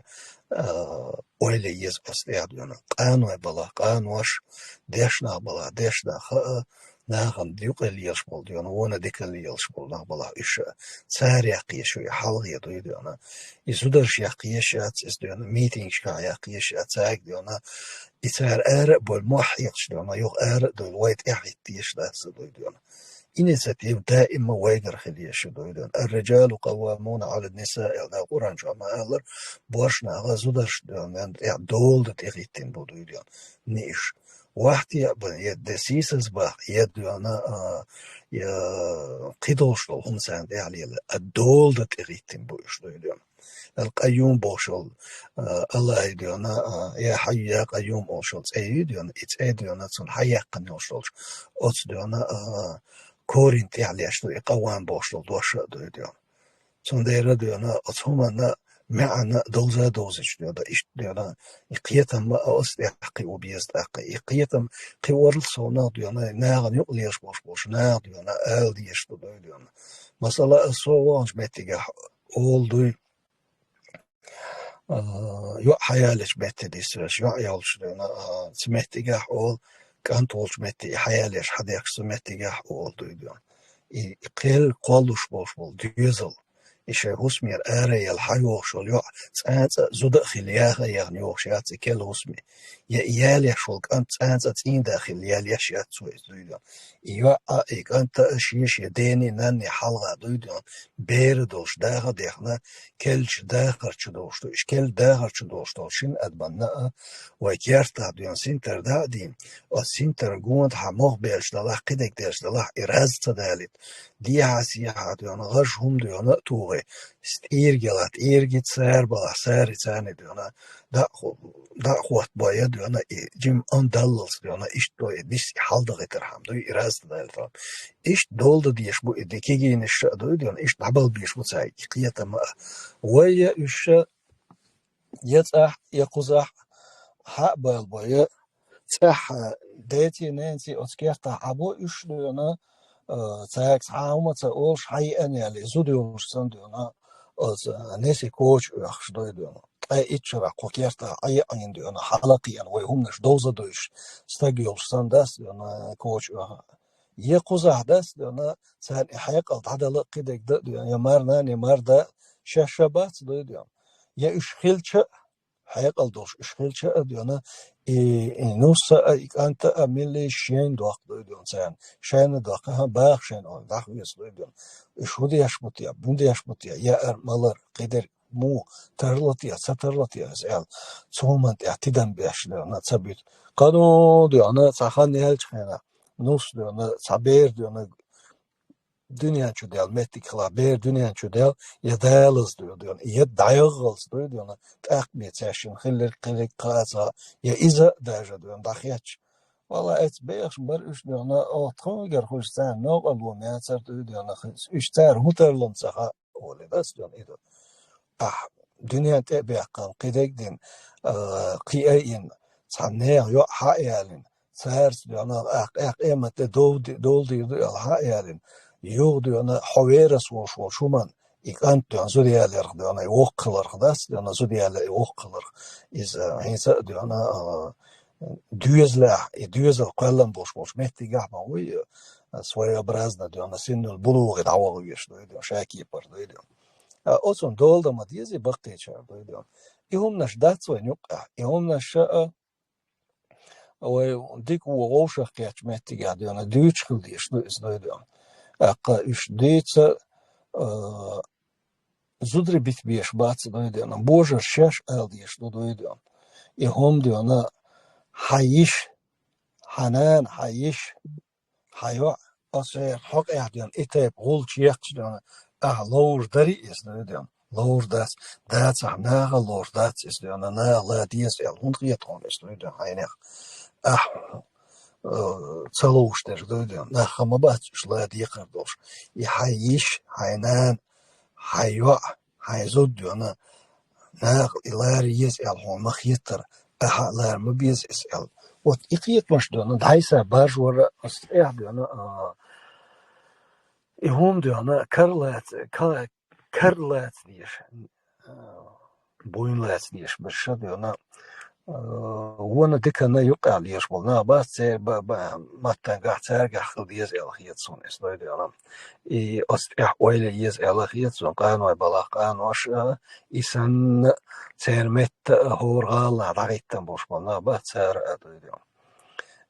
öyle yez asliya diyorlar. Qanwa bala qanwaş deşna bala deşna ha nağın diyor yaş bol diyorlar. Ona dekali yaş bol nağ bala iş sar yaqiş ve halq yedi diyorlar. İzudar yaqiş at diyorlar. Meeting şka yaqiş at diyorlar. İçer bol muhyiq diyorlar. Yok dol wait ihtiyaç da diyorlar. إنيشيتيف دائما ويقر خليش دويدون الرجال قوامون على النساء إلى قرآن جماعة أهلر بورشنا غزودرش دون دول تغيتين بودويدون نيش وقتی یه دسیسز با یه دیانا یه قیدوشل هم سند علیه الدول ده تغییتیم بویش دیدم القیوم باشل الله دیانا یه حیا قیوم باشل ای دیانا ای دیانا چون حیا قنیوشل ات دیانا کورینتی علیش دوی قوام باشل دوشه دیدم چون دیره دیانا ات همه معنا دوزش ديالا إيش ديالا يقيتم أستحقي وبيستحقي يقيتم قوار الصونا ديالا ناغن يقليش boş ناغ ديالا آل ديش ديالا مثلا الصوانج متيجا oldu yok hayaliş metti disreş yok yalış diyana metiga ol kant olş metti hayaliş hadiyaksı metiga oldu diyor qel qoluş boş bol düzel İşte husmi arayal hayuşul yok sanat zudkhil yani yok şayat kel husmi ya iyal yaşul kant sanat in dakhil iyal yaşat söylüyor ya kant şiş deni nanni halga duyuyor ber doş daha dehna kelç daha çdoştu işkel daha çdoştu şin adbanna ve kerta diyor sinter diyeyim o sinter gund hamoh belşdalah qidek derşdalah iraz tadalit diye hasiya diyor gajhum diyor tu İrgelat, irgit ser bala ser içene diyorna da xot boya diyorna jim andallals diyorna iş doy dis halda getir hamdo iraz da elfa iş doldu diye bu deki giyiniş diyorna iş dabal bir bu say qiyatama ve ya iş yatah yaquzah ha bal boya sah deti nensi oskerta abo iş diyorna saks haumata ol shayan yani zudiyorsan diyorna az nesi koç yaxşı diyor. Ay içra kokerta ay ayın diyor. Halaqiyan ve humnaş doza doş. Stagiyorsan das diyor koç ye quzah das diyor. Sen hayaq adalı qidek diyor. Ya marna ne marda şaşabat diyor. Ya işxilçe hayaq aldoş işxilçe diyor. Nusa anta milli şeyin doğaq diyor sen. Şeyin doğaq ha bağışın o doğaq diyor. Şurada yaşmut ya, bunda yaşmut ya, ya ermalar, gider mu, tarlat ya, satarlat ya, el, çoğumant ya, tiden beşler, na sabit. Kano diyor, na sahan nehel çıkana, nus diyor, na saber diyor, na dünya çödel, mettik kıla, ber dünya çödel, ya dayalız diyor, ya dayağız diyor, na takmiyet yaşın, hiller kaza, ya iza dayaca diyor, dahiyaç. والله اتبيخ بر ايش ديانا او تخوغر خوشتان نو قلبو مياتر ديانا اشتار هوترلن سخا ولي بس ديان ايدو دنيا تبيقان قيدك دين قيئين صنيع يو حائلين سارس ديانا ايمت دول ديال حائلين يو ديانا حويرس وشومان İkant diyor, zodiyallar diyor, yoğkılır das diyor, zodiyallar yoğkılır. İz hinsa diyor, düzle kallan boş mehti gahma ve svoya brazna diyor, sinul buluğu davalı geçti diyor, şaki yapar diyor. O son dolda mı diye baktı içer diyor. İhumnaş datso yok, ihumnaş ve dik o şak geç mehti gah diyor, düç kıl diyor. İş düçse zudri bitbiş batsı diyor, boja şaş al diyor. İhum diyor, hayiş hanan hayiş hayo asır hak ediyor etep gulç yakçıdan lor dari izliyor lor das naga lor das izliyor na la dies el hundriyet on izliyor hayne çaluştur diyor na hamabat şla diye kardoş hayiş hanan hayo hayzud diyor na ilar yes el homak yeter ahlar mı biz el ot iqiyet maş diyor daysa baş var astiyah diyor ihum diyor karlat diyor boyunlat diyor bir şey diyor ona dikana yok alıyor bana bas matta gahtar gahıl diyor elhiyet son diyor astiyah öyle yes elhiyet son qanwa balaq qanwaş isan sermet horgalla dagittan boş bana bas diyor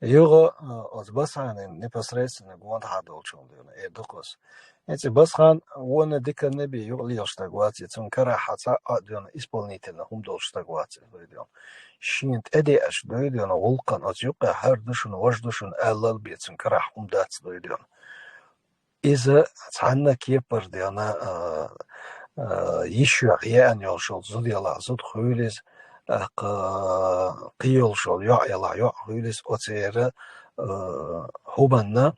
يوغا از بس خان непосредственно гуан хадол чондиона эдукос эти бас хан вона дика неби югли яштагвати цун кара хата адиона исполнительно хум должтагвати дойдион шинт эди аш дойдиона волкан аз юка хар душун ваш душун аллал бицун кара хум дат дойдион إذا عنا كيبر ديانا يشوع يعني شو زودي الله زود خوليس قيل شو يلا يا خوليس أتيرا هوبنا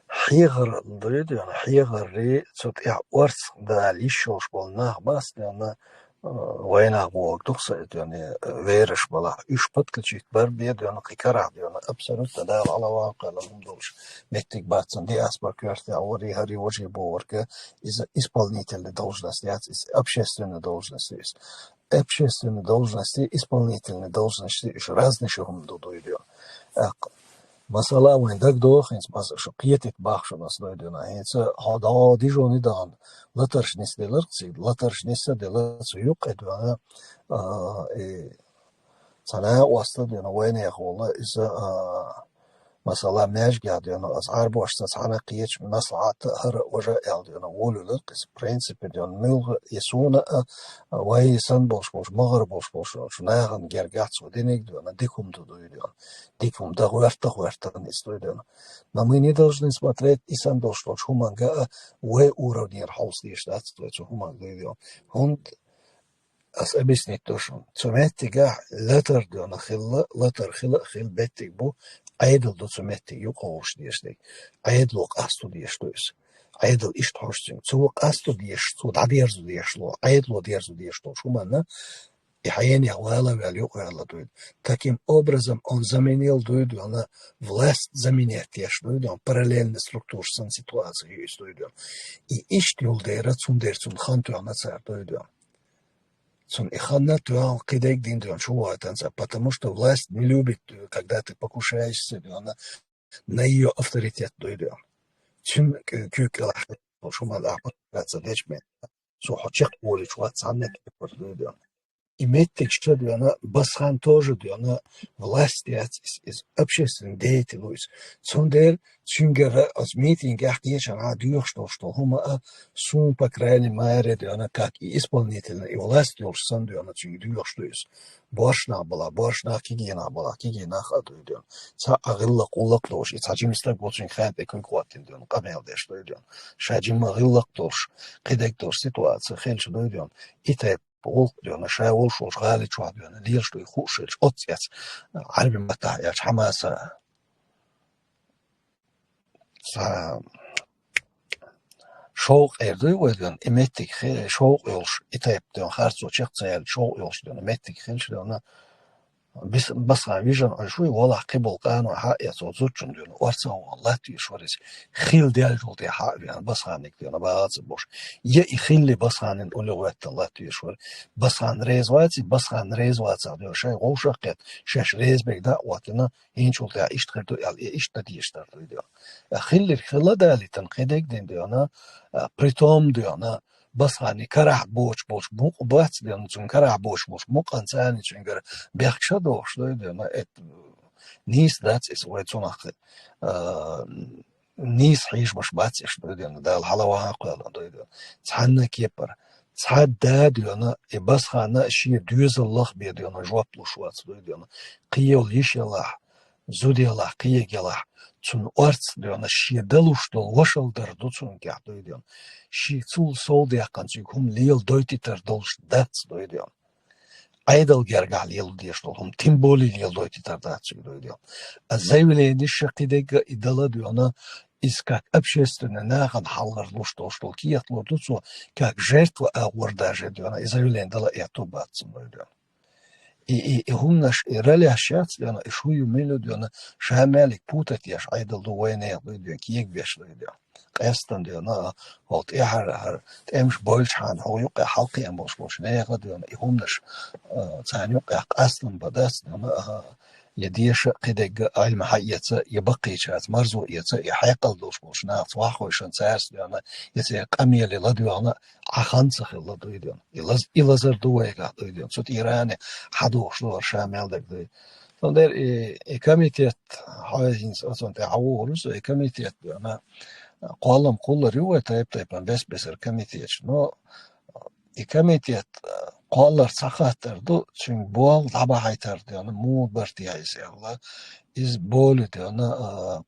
حيغر دريد يعني حيغر ري صوت ورث ده ليشوش بالنا بس ديانا وين أبوك تقصد يعني ويرش بلا إيش بتكلشيت بربيد يعني قكرة يعني أبسلوت ده على واقع لهم دوش متك باتن دي أسبر كرتي أوري هري وجه بورك إذا исполнительный должности общественной должности общественной должности исполнительной должности разные шум дойдет مثلا وين دك دوخنس بس شو قيتت باخشو ناس دويدونا هيتس هادا ديجوني دان لترش نس دلرسي لترش نس دلرسي يوق ادوانا صناعة واسطة دينا وين يخولا إذا مثلا ماش قاعد دينا أسعار بوشتا صناعة قيتش مصلحة هر وجه يال دينا وولو لرقس برينسيب دينا ملغ يسونا وهي سن بوش مغرب بوش شو ناغن جرقات سودينيك دينا ديكم دينا ديكم договор история. Но мы не должны смотреть и сам дошло, что манга в уровне хаоса штатства, что манга идет. Он объяснит то, что цуметига латер дона хилла, латер хилла хил беттик бу, айдл до цуметик юкош диестик, айдлок асту диестуис. Айдл ишт хошцин, цук асту диесту, дадерзу диешло, айдло дерзу диешло, что манна. И хаени Аллах велюк веладует. Таким образом он заменил дуйду, она власть заменяет еш дуйду, он параллельно структур сан ситуации есть дуйду. И ишт юлдейра цундер цун хан туяна цар дуйду. Цун и ханна туян кидек дин дуян шуватанца, потому что власть не любит, когда ты покушаешься, она на ее авторитет дуйду. Цун кюк лах, шумал ахпатца дечме, сухочек воли чуват саннек дуйду. Иметь что она басхан тоже она власть из общественной деятельности. Сондер цунгера от митинга ахтиеча на дюх что хума сум по крайней мере она как и исполнительная и власть тоже сондер она цунгер что есть. Боршна кигена хату идет. Ца агилла кулак тоже. Ца жимистак болчин хат экой кватин идет. Камел деш что идет. Шаджим агилла тоже. Кидек тоже ситуация хел что идет. И بقول أنا شاول شو شغالي شو عبي أنا ليش شو يخوش أطيت عربي متى يا حماسة شوق إردوي وديان إمتى خير شوق يلش إتى بديان خارج وشيخ تيار شوق يلش ديان إمتى خير شو ديان بس عايزين أشوي والله قبل كانوا حقيقة زوجين ديان وارثة والله تيشوريس خيل ديال جلدي حق ديان بس عنك ديان بعض بوش يخيل بس عن الأولويات الله تيشور بس عن ريزواتي بس عن ريزواتي ديان شيء غوشقت شش ريز بيدا واتنا هين شو تاع إيش تخدو إيش تديشتر ديان خيل دالي تنقيدك ديان بريتوم ديان بس عني كره بوش موق بات ديان چون كره بوش موق انساني چونگر بيخشا دوش ديان نيس دات اس ويتون اخ نيس حيش مش باتش ديان دا الحلوه قال ديان تحنا كيبر تحد ديان بس خانا شي دوز الله بي ديان جواب لوشوات ديان قيول يش الله زودي الله قيق الله چون ارت ديان شي دلوش دل وشل در دو چون گه ديان شي څول سول دي اقان چيكم ليل دويتي تر دلش دات ديان ايدل گرگال يل ديشتول هم تيمبولي ليل دويتي تر دات ديان ازايولي دي شقيدك идала дюна из как общественная нахан халгар что кият лодуцу как жертва агурдаже дюна изаюлен дала эту бацу дюна и هم наш рали шац дюна и шую мело дюна шамалик путать яш айдал дуэне дюна киек веш дюна قيستن دينا هات هر تمش بولش عن هو يقع حلقي أم بوش نيغ دينا يهمنش تاني يقع أصلا بدأت دينا يديش قدق علم حية يبقي شات مرزو يحيقل دوش بوشنا فواخوشن سارس ديانا يتي قمية للديانا عخانسخ للديان إلازر دويقا ديان سوت إيراني حدوش دور شامل دك دي فندر كميتيت حاجين أصلا تعورس كميتيت ديانا قالم كل ريوة تايب بس كميتيت شنو كميتيت قالر سخاتر چون بول طبعا هيتر يعني مو برتي عايز الله إز بول يعني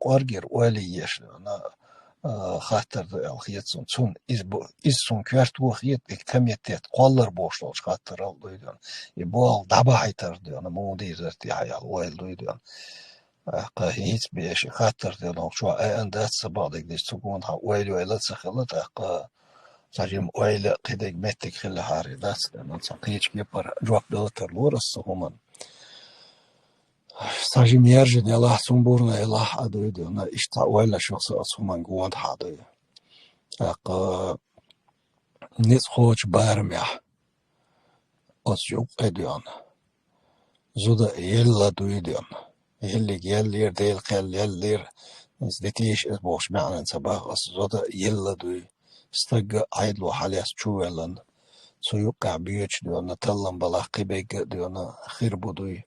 قارجر ولي يش يعني خاطر الخيط سون إز سون كارت وخيط كميتيت قالر بوشلوش خاطر الله يعني يبول طبعا هيتر يعني مو دي زرتي عيال ويل يعني هيت بيش خاطر يعني شو أندات سبادك دي تكون ويل تسخلت ساجم ويل قدك متك خل هاري داس لأن ساقيش كيبر جواب دلتر لورس همان ساجم يرجن يلا سنبورنا يلا أدويدو أنا إشتا ويل شخص أصهمان قوانت حادوي نيت خوش بارميح أسجوب أدوان زودا يلا دويدون يلي يلير ديل خل يلير نزدتيش اسبوش معنا سباق زودا يلا دوي استقى عيدلو حاليس شوالن سو يوقع بيوش ديونا تلم بلاقي بيق ديونا خير بدوي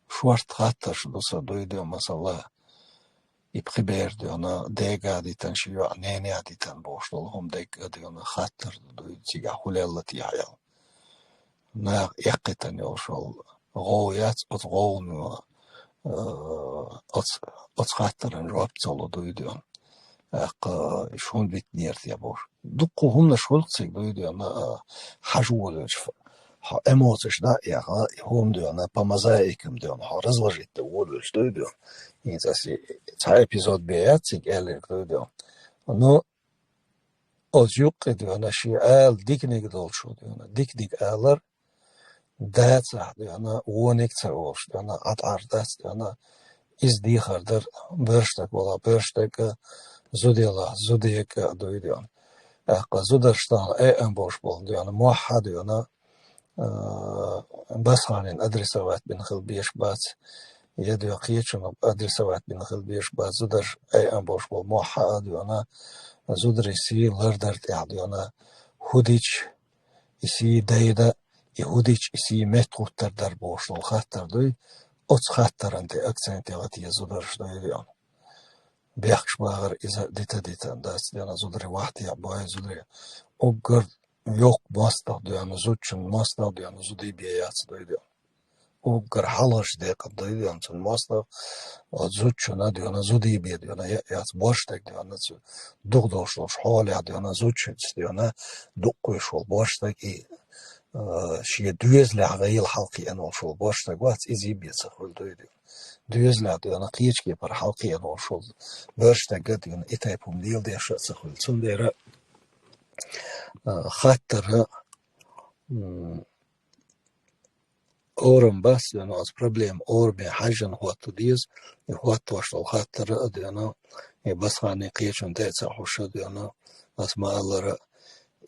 شوارت خاطر شدوسا دوي ديو مثلا يبقي بير ديونا ديقا ديتن شيو عنيني ديتن بوشلهم ديقا ديونا خاطر دوي تيقا حلالتي عيال نا يقيتن يوشل غويات اتغون اتخاطرن روابتولو دوي ديون شون بيت نيرت يا بوش دقو هم شولتسك دويدو انا حجولش эмоциш да я هم دو انا помазаиком دو انا разложить то вот что идё и если цай эпизод беятик эле دويدو но озюк идё انا شي ال дикник долчу دو انا дикник алар даца دو انا уоник цаош دو انا атардас دو انا из дихардер бörштак бола бörштак زوديلا زوديك دويديان زودرشتال أم بوش بول ديانا موحد ديانا بس هانين أدرسوات بين خل بيش بات يدو قيتشون أدرسوات بين خل بيش بات زودر أم بوش بول موحد ديانا زودر يسي لردرت ديانا هوديش يسي دايدا يهوديش يسي متقوتر در بوش دول خاطر دوي أتس خاطر أنت أكسنتي غتي زودرش دويديان بيحكش باغر إذا ديتا داس ديانا زودري واحد يا باي زودري أوغر يوك ماستا ديانا زوتشن ماستا ديانا زودي بيات ديانا أوغر حالش ديك ديانا تن ماستا زوتشن ديانا زودي بي ديانا يات باشتك ديانا دوغدوش حالي ديانا زوتشن ديانا دوقوش باشتك إي شي دوز لعغيل حلقي أنا وشو باشتك وات إزي بيتسخول ديانا دوزلا ديانا قيچكي بر حلقي أنا وشو باشتك ديانا إتايبهم ديال ديا شخصخول تنديرا خاطر أورم بس لأنه از problem أور بحاجن هو تديز هو توشل خاطر لأنه بس خاني قيشن تيتsa حوشة لأنه بس ما الله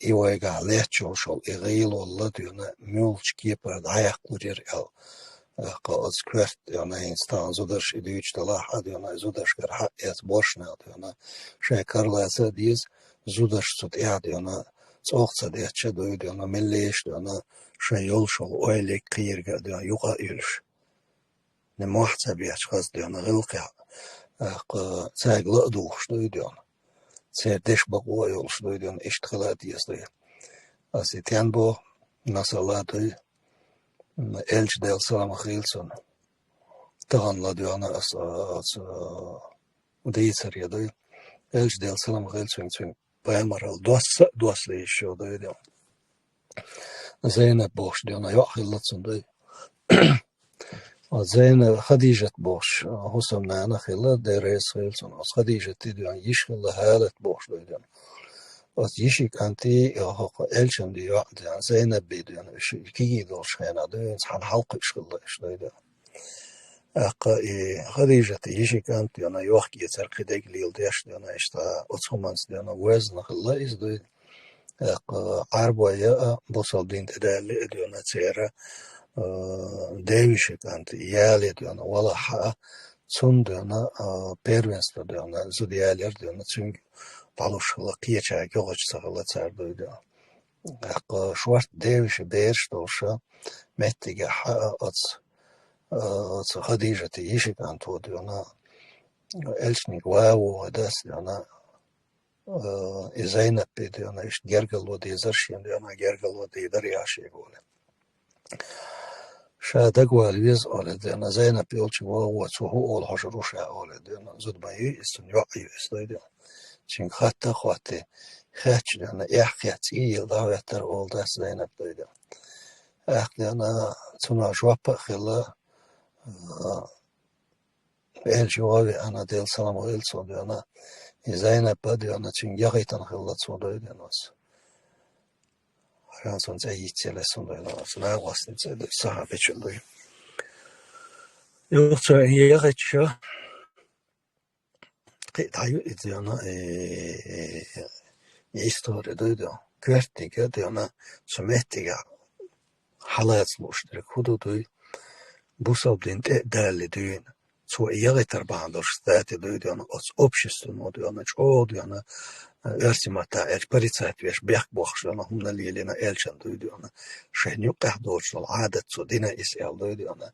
إيوائق عليه شوشل إغيل والله لأنه مولش كيبر دعيق قرير قاز كورت لأنه إنستان زودرش إدويش دلاح لأنه زودرش كرحق بورشنا لأنه شاكر لأسا ديز زودرش سود لأنه صوغت ديتش دويد أنا مليش أنا شيول شو أولي قير قد أنا يقع إلش نموحت بيش قصد أنا غلقي تاج لقدوش دويد أنا تاردش بقوة يولش دويد أنا اشتغلات يصدي أسيتيان بو نصلاتي إلش ديل سلام خيلسون تغن لدي أنا ديتر يدوي إلش ديل سلام خيلسون بأمر دوس لي شو دويدو زينب بوش ديانا يوحي دي زينب خديجة بوش حسن أنا خلا دريس خيلسون خديجة ديانا يشخل هالة بوش ديانا يشيك أنتي إلشن ديانا زينب ديانا كي دوش خينا ديانا حن حلق يشخل ديانا خديجة يشيك أنتي أنا يوحي يترقي ديك ليل ديش ديانا إشتا أتخمانس ديانا وزن خلا إز ديانا عربية بوصل دين تدالي ديانا تيرا Devişik anti iyali diyorlar. Valla ha son diyorlar. Pervensta diyorlar. Züdiyeler diyorlar. Çünkü baluşla kıyıçaya göğüç sağla çardı diyor. Şuart devişi beğerş doğuşa mettige ha at Hadija'tı yişik antu diyorlar. Elçnik vavu das diyorlar. Zeynep diyorlar. İşte gergalı diye zarşın diyorlar. Gergalı diye dar yaşıyor böyle. شادق والويز أولدنا زينب يولش وهو أول حشروش أولدنا زود ما يستن يعي يستيدنا شين خاطة خواتي خاتشنا يحكيت يلدا ويتر أولداس زينب ديدنا أخدنا تنا جوابا خلا el جوابي أنا ديل سلام ويل صدينا زينب بدينا شين يغيتن خلا صدينا Ranson zeyitçele sonunda sonra vasıtı sahabe çöldü. Yoksa yağışa tayu ediyorna istorya duydu. Kvertiga diyorna sömettiga halatmıştır. Hududu bu sabdin değerli düğün. Så yağıtar bağındır. Stati duyduğuna общественно diyorna çoğu diyorna Ersimata elçparitsaat veş bek boğuşlarına humna liyelina elçan duyduğuna şehniyuk kahdoğuşlar adet su dina isyal duyduğuna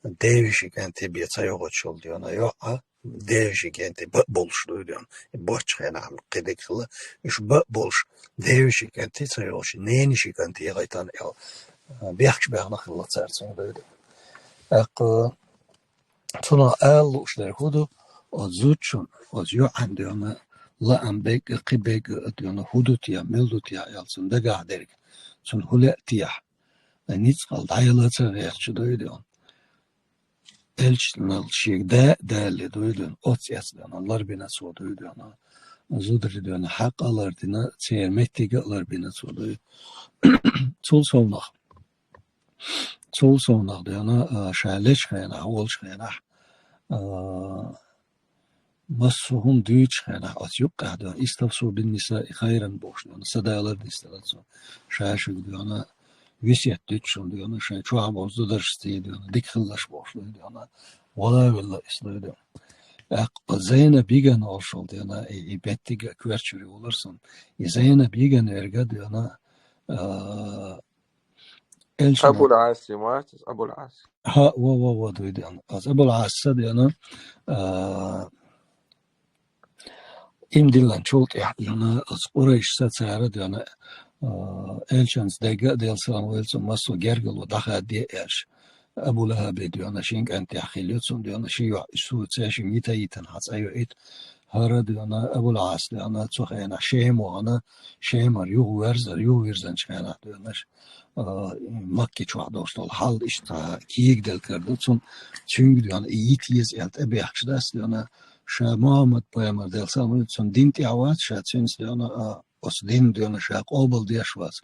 devişik enti bir sayoğut şol diyoruna yok devişik enti boluş duyduğuna boş çıkayana kıdıklı iş boluş devişik enti sayoğuş neyinişik enti yağıtan bekş beğena kıllı çarsın duyduğuna sonra el uçları hudu o zuçun o yuan diyoruna la ambek qibek diyorna hudut ya meldut ya yalsın da gaderik son huletiya nits kal dayalatı yaşçı doyuyor elçinal şeyde değerli doyuyor ot yazdan onlar bina so doyuyor zudur diyor hak alır dina çeyrmekte alır bina so doyuyor sol sonlar diyor şaleş kayna ol kayna مسهم ديش خينا أتيوق قاعدة استفسوا بالنساء خيرا بوشنا صدايلر ديستلاتسو شاشك ديانا ويسيت ديتشون ديانا شاي شو عم وزد درستي ديانا ديك خلاش بوشنا ديانا ولا ولا إسلا ديانا زينا بيجان أرشل ديانا إبتيجا كويرشري ولرسن زينا بيجان إرجع ديانا أبو العاص مارتس أبو العاص ها و ديانا أبو العاص ديانا İmdilan çok yani Quraysh saçarı yani elçans dega del salam elçan maso gergalo daha diye elç Abu Lahab diyor şink anti ahiliyatsun diyor şey su çeşim yitayiten hatsayo et hara diyor Abu As diyor çok yani şeyim o ana şeyim var yuh verzen çıkana diyor Makke çok dostal hal işte kiyik del kardutsun çünkü diyor iyi tiyiz elt ebe yakşıdas diyor شا محمد پیامبر دل سامون چون دین تیاوات شاید چنین دیانا اس دین دیانا شاید قابل دیشواز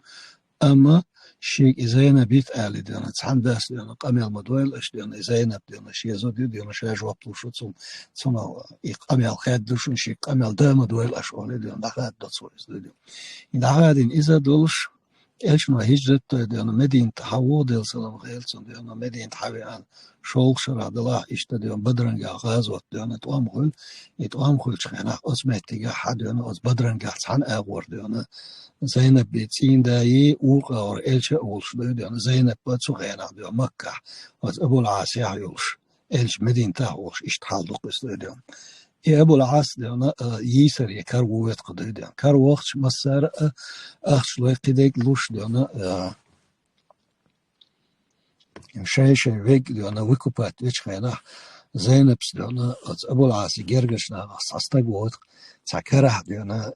اما شیک زینب بیت علی دیانا چند دست دیانا قمیل مدویل اش دیانا زینب دیانا شیزو دیانا شاید جواب توشو چون قمیل خیلی دوشون شیک قمیل دام مدویل اش اولی دیانا دخواد داد سویز دیانا این دخوادین ایزا دولش elçma hicret diyor Medine tahavvud el selam gelsin diyor Medine tabian şol şaradalar işte diyor Badranga gazot diyor tuam kul çıkana osmettiga hadyon os Badranga san ağır diyor Zeynep bitsin dayi uğur elçi olsun diyor Zeynep batsuğana diyor Mekke os Ebu Asiya yolş elç Medine tahavvud işte haldık diyor أبو العاص ديانا يسر يكار وويت قدر ديانا كار وقت مسار أخشلوي قديك لوش ديانا شاي ويك ديانا ويكوبات ويش خينا زينبس ديانا أبو العاص يرجشنا أستاق ووت تكره ديانا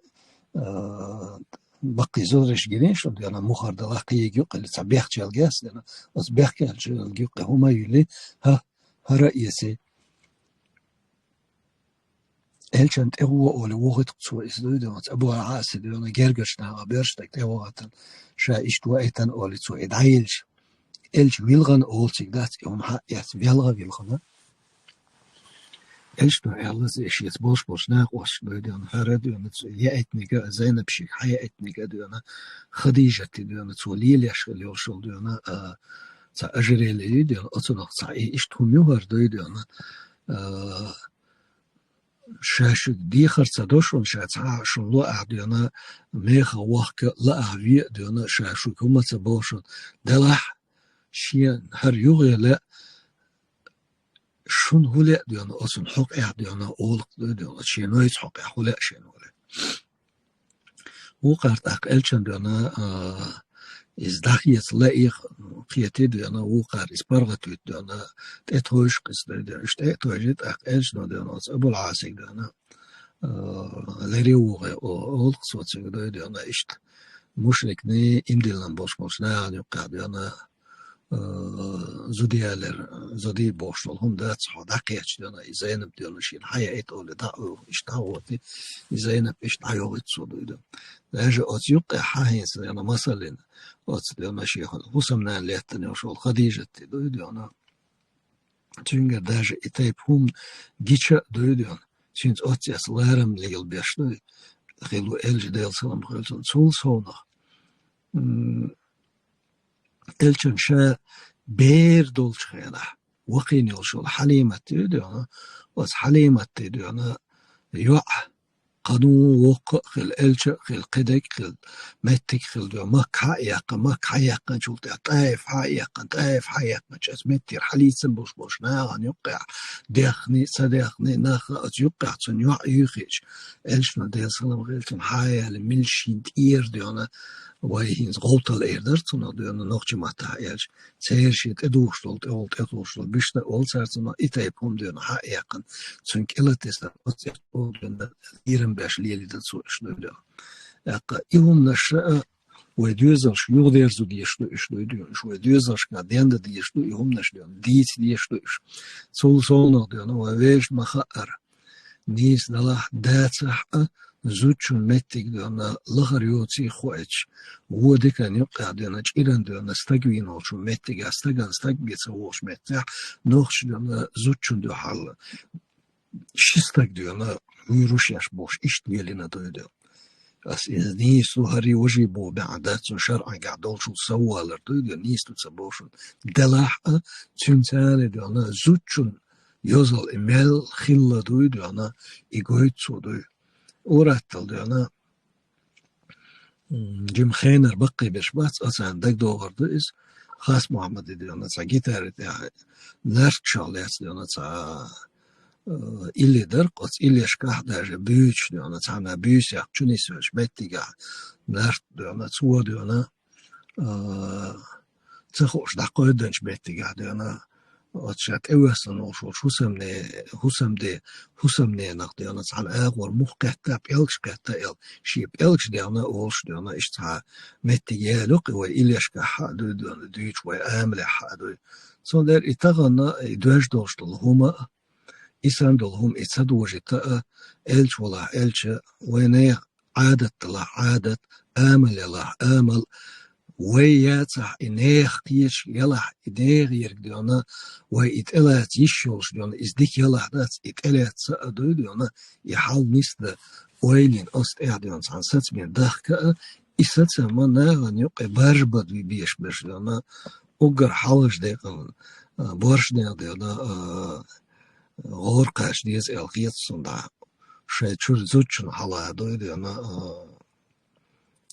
بقي زورش جريش ديانا مخر دلاقي يجوق اللي تبيخ جالجاس ديانا أصبيخ جالجوق هما يلي رئيسي elçent evo ole wohit zu is dude wat Abu As diyor gergeşna haberştek evoatan şa iştu etan ole zu edayilş elç wilgan olsig dat on ha yat wilgan elç du erles iş jetzt boş nach was diyor hara diyor ya etniga Zeynep şik haya etniga diyor Khadija diyor zu lil yaşıl yol diyor تا أجريلي ديال أطلق تا إشتهم يهر ديانا شاشك دي خرصة دوشون شاتا شون لو أعديانا ميخا وحكا لا أعوي ديانا شاشك هما تبوشون دلح شيان هر يغي لا شون هلا ديانا أصن حق أعديانا أولق ديانا شيان ويت حق أحولا شيان هلا وقارت أقلشان ديانا إزداخيت لايق قيتي ديانا وقار إسبارغتو ديانا تأتوش قصد ديانا اشتأتوجت أقلش ديانا أبو العاسق ديانا لريوغي أولق صوتي ديانا إشت مشركني إمدلن بوش ناعد يقع ديانا زودي بوشتل هم دات صحداقيتش ديانا إزاينب ديانا شين حياة أولي دعو إشتاوتي إزاينب إشتاوت صدو ديانا لاجا أتيوقع حاهيس ديانا مثلا ديانا شيخ حسمنا ليتني وشول خديجة ديانا تنجر داجا إتايب هم جيتشا ديانا سينت أتيس لارم ليل بيشتو خيلو إلج ديال سلام خيلتون سول صونا إلشن شا بير دولش خيلا وقين يلشول حليمة ديانا وس حليمة ديانا يوع قانون وق خل إلش خل قدك خل متك خل دو ما حياق شلت طايف حياق جس متر حليس بوش ناغن يقع داخني صداخني ناخ يقع تنيوع يخيش إلش ندير سلام غيرتن حيا لملشين تير ديانا وهينز غلطة إيردرتنا ديانا نوخش ماتا إلش سيرشيت إدوشتل بيشتا أول سارتنا إتايبهم ديانا حياقن تنك إلا تسلا ديانا إيرن باش ليلي دتسو إشلو ديانا إيهم نشأ وديوزرش يغدير زو ديشلو إشلو ديانا شو وديوزرش قاديان ديشلو إيهم نش ديانا ديت ديشلو إش سولنا ديانا وويش مخأر نيس دلاح داتح زوجون متك ديانا لغر يوتي خواتش ودي كان يقع ديانا جيران ديانا استقوين وشو متك استقبي تسووش متك نوخش ديانا زوجون ديو حال شستك ديانا ويروش ياش بوش إشت ليلنا ديانا أس نيس هري وجي بو بعدات شرعا قاعدول شو سوالر ديانا نيس تسبوشون دلاح تنتالي ديانا زوجون يوزل إمال خلا ديانا إيقويت سو ديانا وراتل ديانا جيم خينر بقي بشبات أسان دك دوغر ديس خاص محمد ديانا تا جيتار ديانا نرك شاليات ديانا تا إلي درق أس إلي شكاح داجة بيوش ديانا تانا بيوش يق چوني سوش بيتيقا نرك ديانا تسوى ديانا تخوش دقوي دنش بيتيقا ديانا أتشات أوسن وشو حسمني نقديانا تعال أغور مخكتا بيلش كتا إل شي بيلش ديانا أولش ديانا إشتها متيالوق وإليش كحا ديانا ديوش وآمل حادو سو دير إتغانا دوش دوشتل هما إسان دولهم إتسادوجي تا إلش ولا إلش ويني عادت لا عادت آمل لا آمل وياتح إنيخ قيش يلح إنيغ يرقدونا وإتقلات يشولش ديونا إزديك يلح دات إتقلات سأدو ديونا يحال نيسد ويلين أست إعديون عن ستمين داخكا إساتسا ما ناغن يقى بارباد بيش بيش ديونا أقر حالش ديقن بارش ديونا غورقاش ديز إلقيت صندع شايد شور زوجن حالا دو ديونا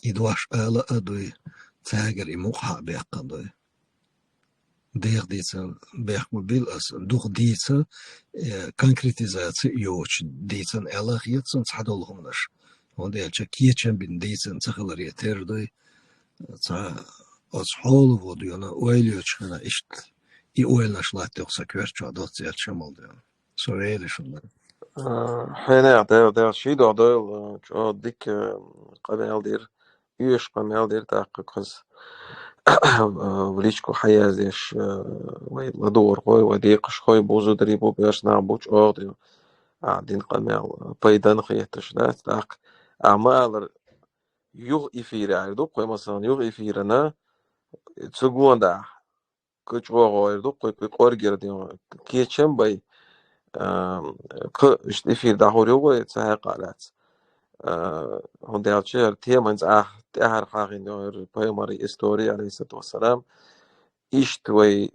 إدواش آلا أدوي تاجر إموقها بيقضي دير ديتا بيقبل أس دوخ ديتا كونكريتيزاتي يوش ديتا إلا خيتسن تحدولهم نش وندي ألشا كيتشن بين ديتا تخلر يتردي تا أصحول وديونا ويليوش خنا إشت إيويل نشلات تقصى كويرشا دوتي ألشمال ديونا سوريلي شلنا حين ده شي ده جو ديك قبل دير يوش قبل دير تحقق وليشكو حيازيش ودور خوي وديقش خوي بوزو دريبو بيش نعبوش أغدي عادين قمال بيدان خيتش ناس تاق أعمال يوغ إفيري عيردو قوي مثلا يوغ إفيرنا تسوغوان دا كوش غوغو عيردو قوي قورجر ديو كيتشن باي اشت إفير دا هوريو تساهق علات هندي هالشيء تيمنز تأهر حاغين دور بايماري إستوري عليه الصلاة والسلام إشت وي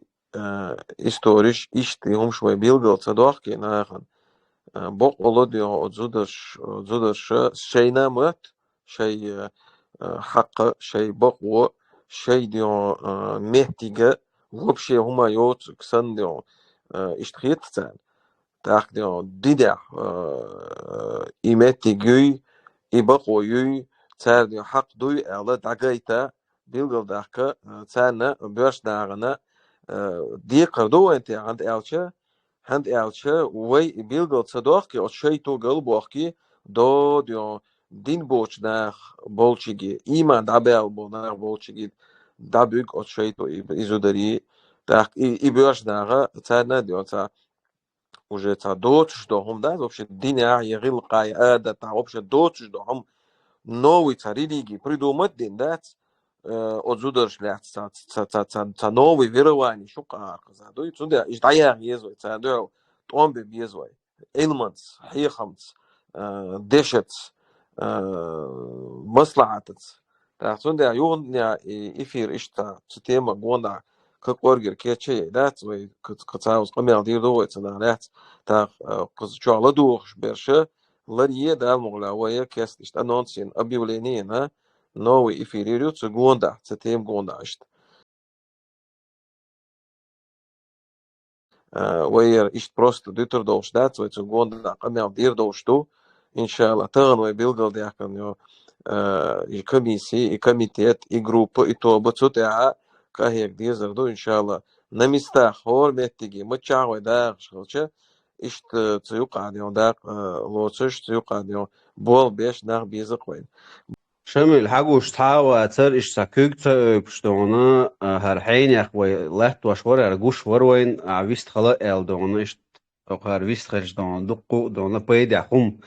إستوريش إشت هم شوي بيلقل صدوق كناخن بق الله ديو زودش شينا مت شيء حق شيء بقوة شيء ديو مهتيجة وبشي هما يوت كسن ديو إشتخيت تان تاخ ديو ديدا إيمتيجي إبقوي تار ديو حق دوي على دعيتا بيلقل داك تانا بيرش داغنا دي قردو انت عند ألشة هند ألشة وي بيلقل صدوقي أو شيء تو قلبوكي دو ديو دين بوش ناخ بولشيجي إيمان دابل بو ناخ بولشيجي دابيق أو شيء تو إزودري تاك إبيرش داغا تانا ديو تا уже تا دوتش دوهم да вообще диня يغيل قايادة تا вообще دوتش دوهم новый та религии придумать дин да отзудерш лят та новый верование шука казаду и туда и дая езой та до томбе езой эльманс хихамс дешец маслахатц та туда югня эфир ишта тема гонда как оргер кече да свой кацаус камел дирдовец на лят та козчала душ берше ларье да могла вая кест ишта анонсин объявление на новый эфир гонда цитем гондашт وير إيش просто ديتر دوش دات ويت гонда камел дирдошту иншалла тагын вай билгал дякан yo и комиссии и комитет и группа и то бацута кахек дизерду иншалла на местах хорметтиги мачагой да шылча ишт цюка дё да лоцш цюка дё бол беш нах бизак вай شمل حاجوش تحاوى تسر إش ساكوك بشتونا هرحين يا أخوي لحت وشور أرجوش وروين عويست خلاء إل دونا إش أقهر ويست خرج دونا دقو دونا بيد يحوم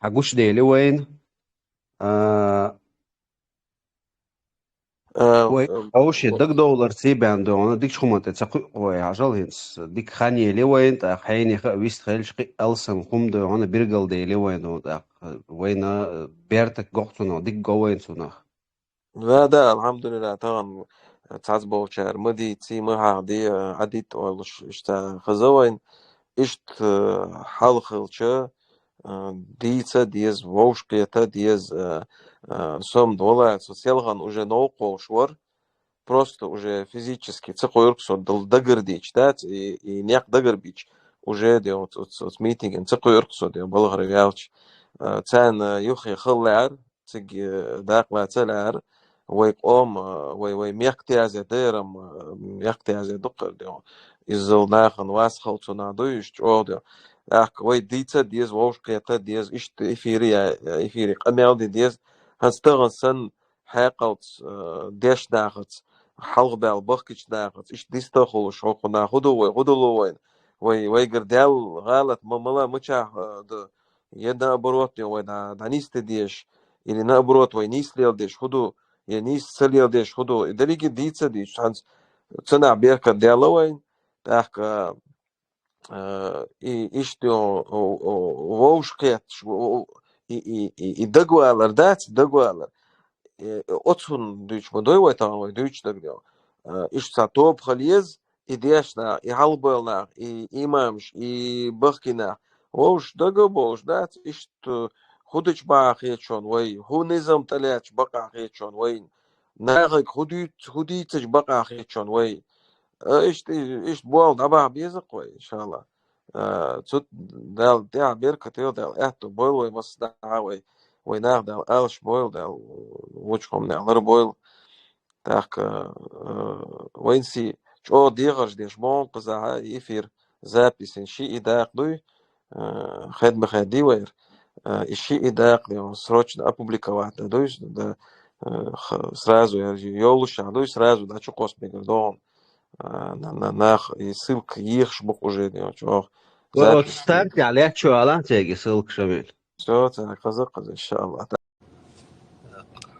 حاجوش ديلي وين وين أوش دق دولار سيبان دونا ديك شو ما تتسقي ويا عجل هنس ديك خاني لي وين تحين يخ ويست خرج قي ألسن قوم دونا بيرجل ديلي وين دونا وين بيرتك قطنا ديك جوين سنا لا ده الحمد لله طبعا تعزبو شهر مدي تي مها دي عديت والش اشتا خزوين اشت حلخلشة ديتا ديز ووشقيتا ديز сом дола социалган уже науко швар просто уже физически цикойрксо дагырдич да и няк дагырбич уже де от митинген цикойрксо де балгырявч цан юхи хыллар циг дақлацалар ويقوم ويميقتاز ديرم يقتاز دقر ديو إزل ناخن واسخل تنادوش جوديو أك وي ديتا ديز ووشقيتا ديز إشت إفيري قميال ديز هنستغن سن حاقوت ديش داخت حلق بال بخكش داخت إش ديستخل شوقنا هدو وي قردال غالت مملا مچا يدا أبروت وي دا نيست ديش или наоборот вой нислел деш худу я нис целел деш худу далеки дица диш ханс цена берка деловой так и иштё вошкет и дагуалар дац дагуалар отсун дич модой вой там вой дич дагдё иш сатоп халез и дешна и халбелна и имамш и бахкина вош дагобош дац иштё خودش باقی چون وای هو نظام تلاش باقی چون وای ناقي خودی تج باقی چون وای ایش بول دبا بیزق وای ان شاء الله تut دال ده بركتيو دال اتو بول وای مصدا وای ناق دال الش بول دال وچكم نالر بول так وينسي شو ديغش ديش مون قزا يفير запись شي идак дуй خدمه خدي وير ищи и да срочно опубликовать, да, то есть да, сразу ёлуша, да, сразу да, что космик дом на и ссылка их шбук уже чё вот ставьте عليها شو على تيجي سلك شمال все это казак إن شاء الله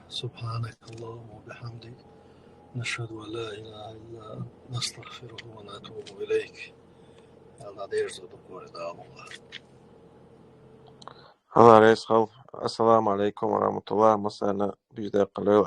سبحانك اللهم وبحمدك نشهد أن لا إله إلا أنت نستغفرك ونتوب إليك الله يرزقك ورضاه الله رئيس خلف السلام عليكم ورحمة الله مساء بجداء قليل